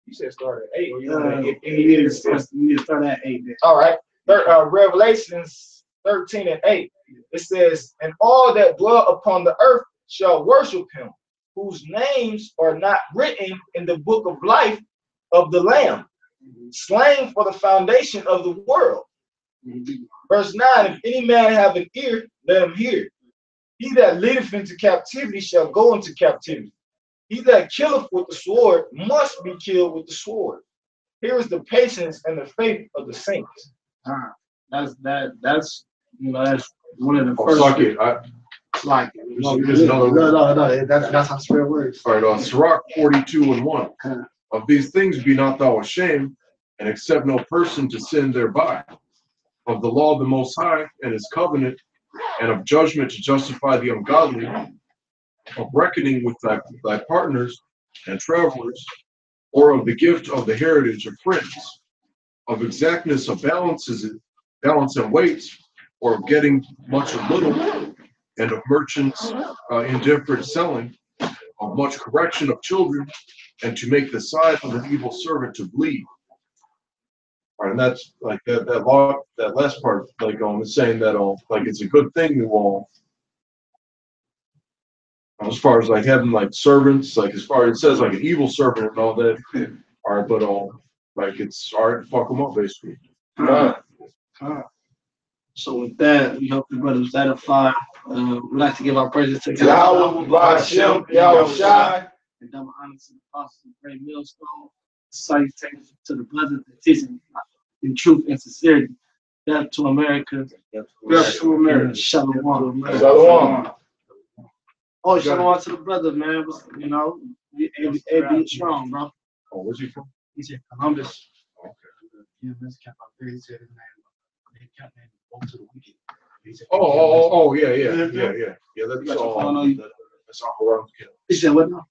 You said start at 8.
You need to start at 8. Then.
All right. Revelations 13 and 8. It says, and all that dwell upon the earth shall worship him, whose names are not written in the book of life of the Lamb, slain for the foundation of the world. Verse 9, if any man have an ear, let him hear. He that leadeth into captivity shall go into captivity. He that killeth with the sword must be killed with the sword. Here is the patience and the faith of the saints.
That's one of the
Oh,
first.
suck it.
Like
There's another one.
No, that's how spirit works.
All right, Sirach 42:1. Of these things be not thou ashamed, and accept no person to sin thereby. Of the law of the Most High and his covenant, and of judgment to justify the ungodly, of reckoning with thy partners and travelers, or of the gift of the heritage of friends, of exactness of balance and weights, or of getting much of little, and of merchants indifferent selling, of much correction of children, and to make the side of an evil servant to bleed. All right, and that's like that last part, like is saying that like it's a good thing to as far as like having like servants, like as far as it says like an evil servant and all that. All right, but like it's all right to fuck them up basically.
So with that, we hope the brothers edified. We'd like to give our praises to
Yahweh, Ba'ashem, Yahweh Shai.
And double honor to the apostles of Great Millstone. Salutations to the brothers that teaching in truth and sincerity. Death to America.
Death to America.
Shalom.
Shalom.
Oh, shalom to the brothers, man. You know, be strong, bro.
Oh, where's he from?
He said Columbus.
Okay.
Yeah, that's kind of crazy. He said his name. They kept name over to the wicked. He said,
Yeah. That's all. That's all around.
He said what now?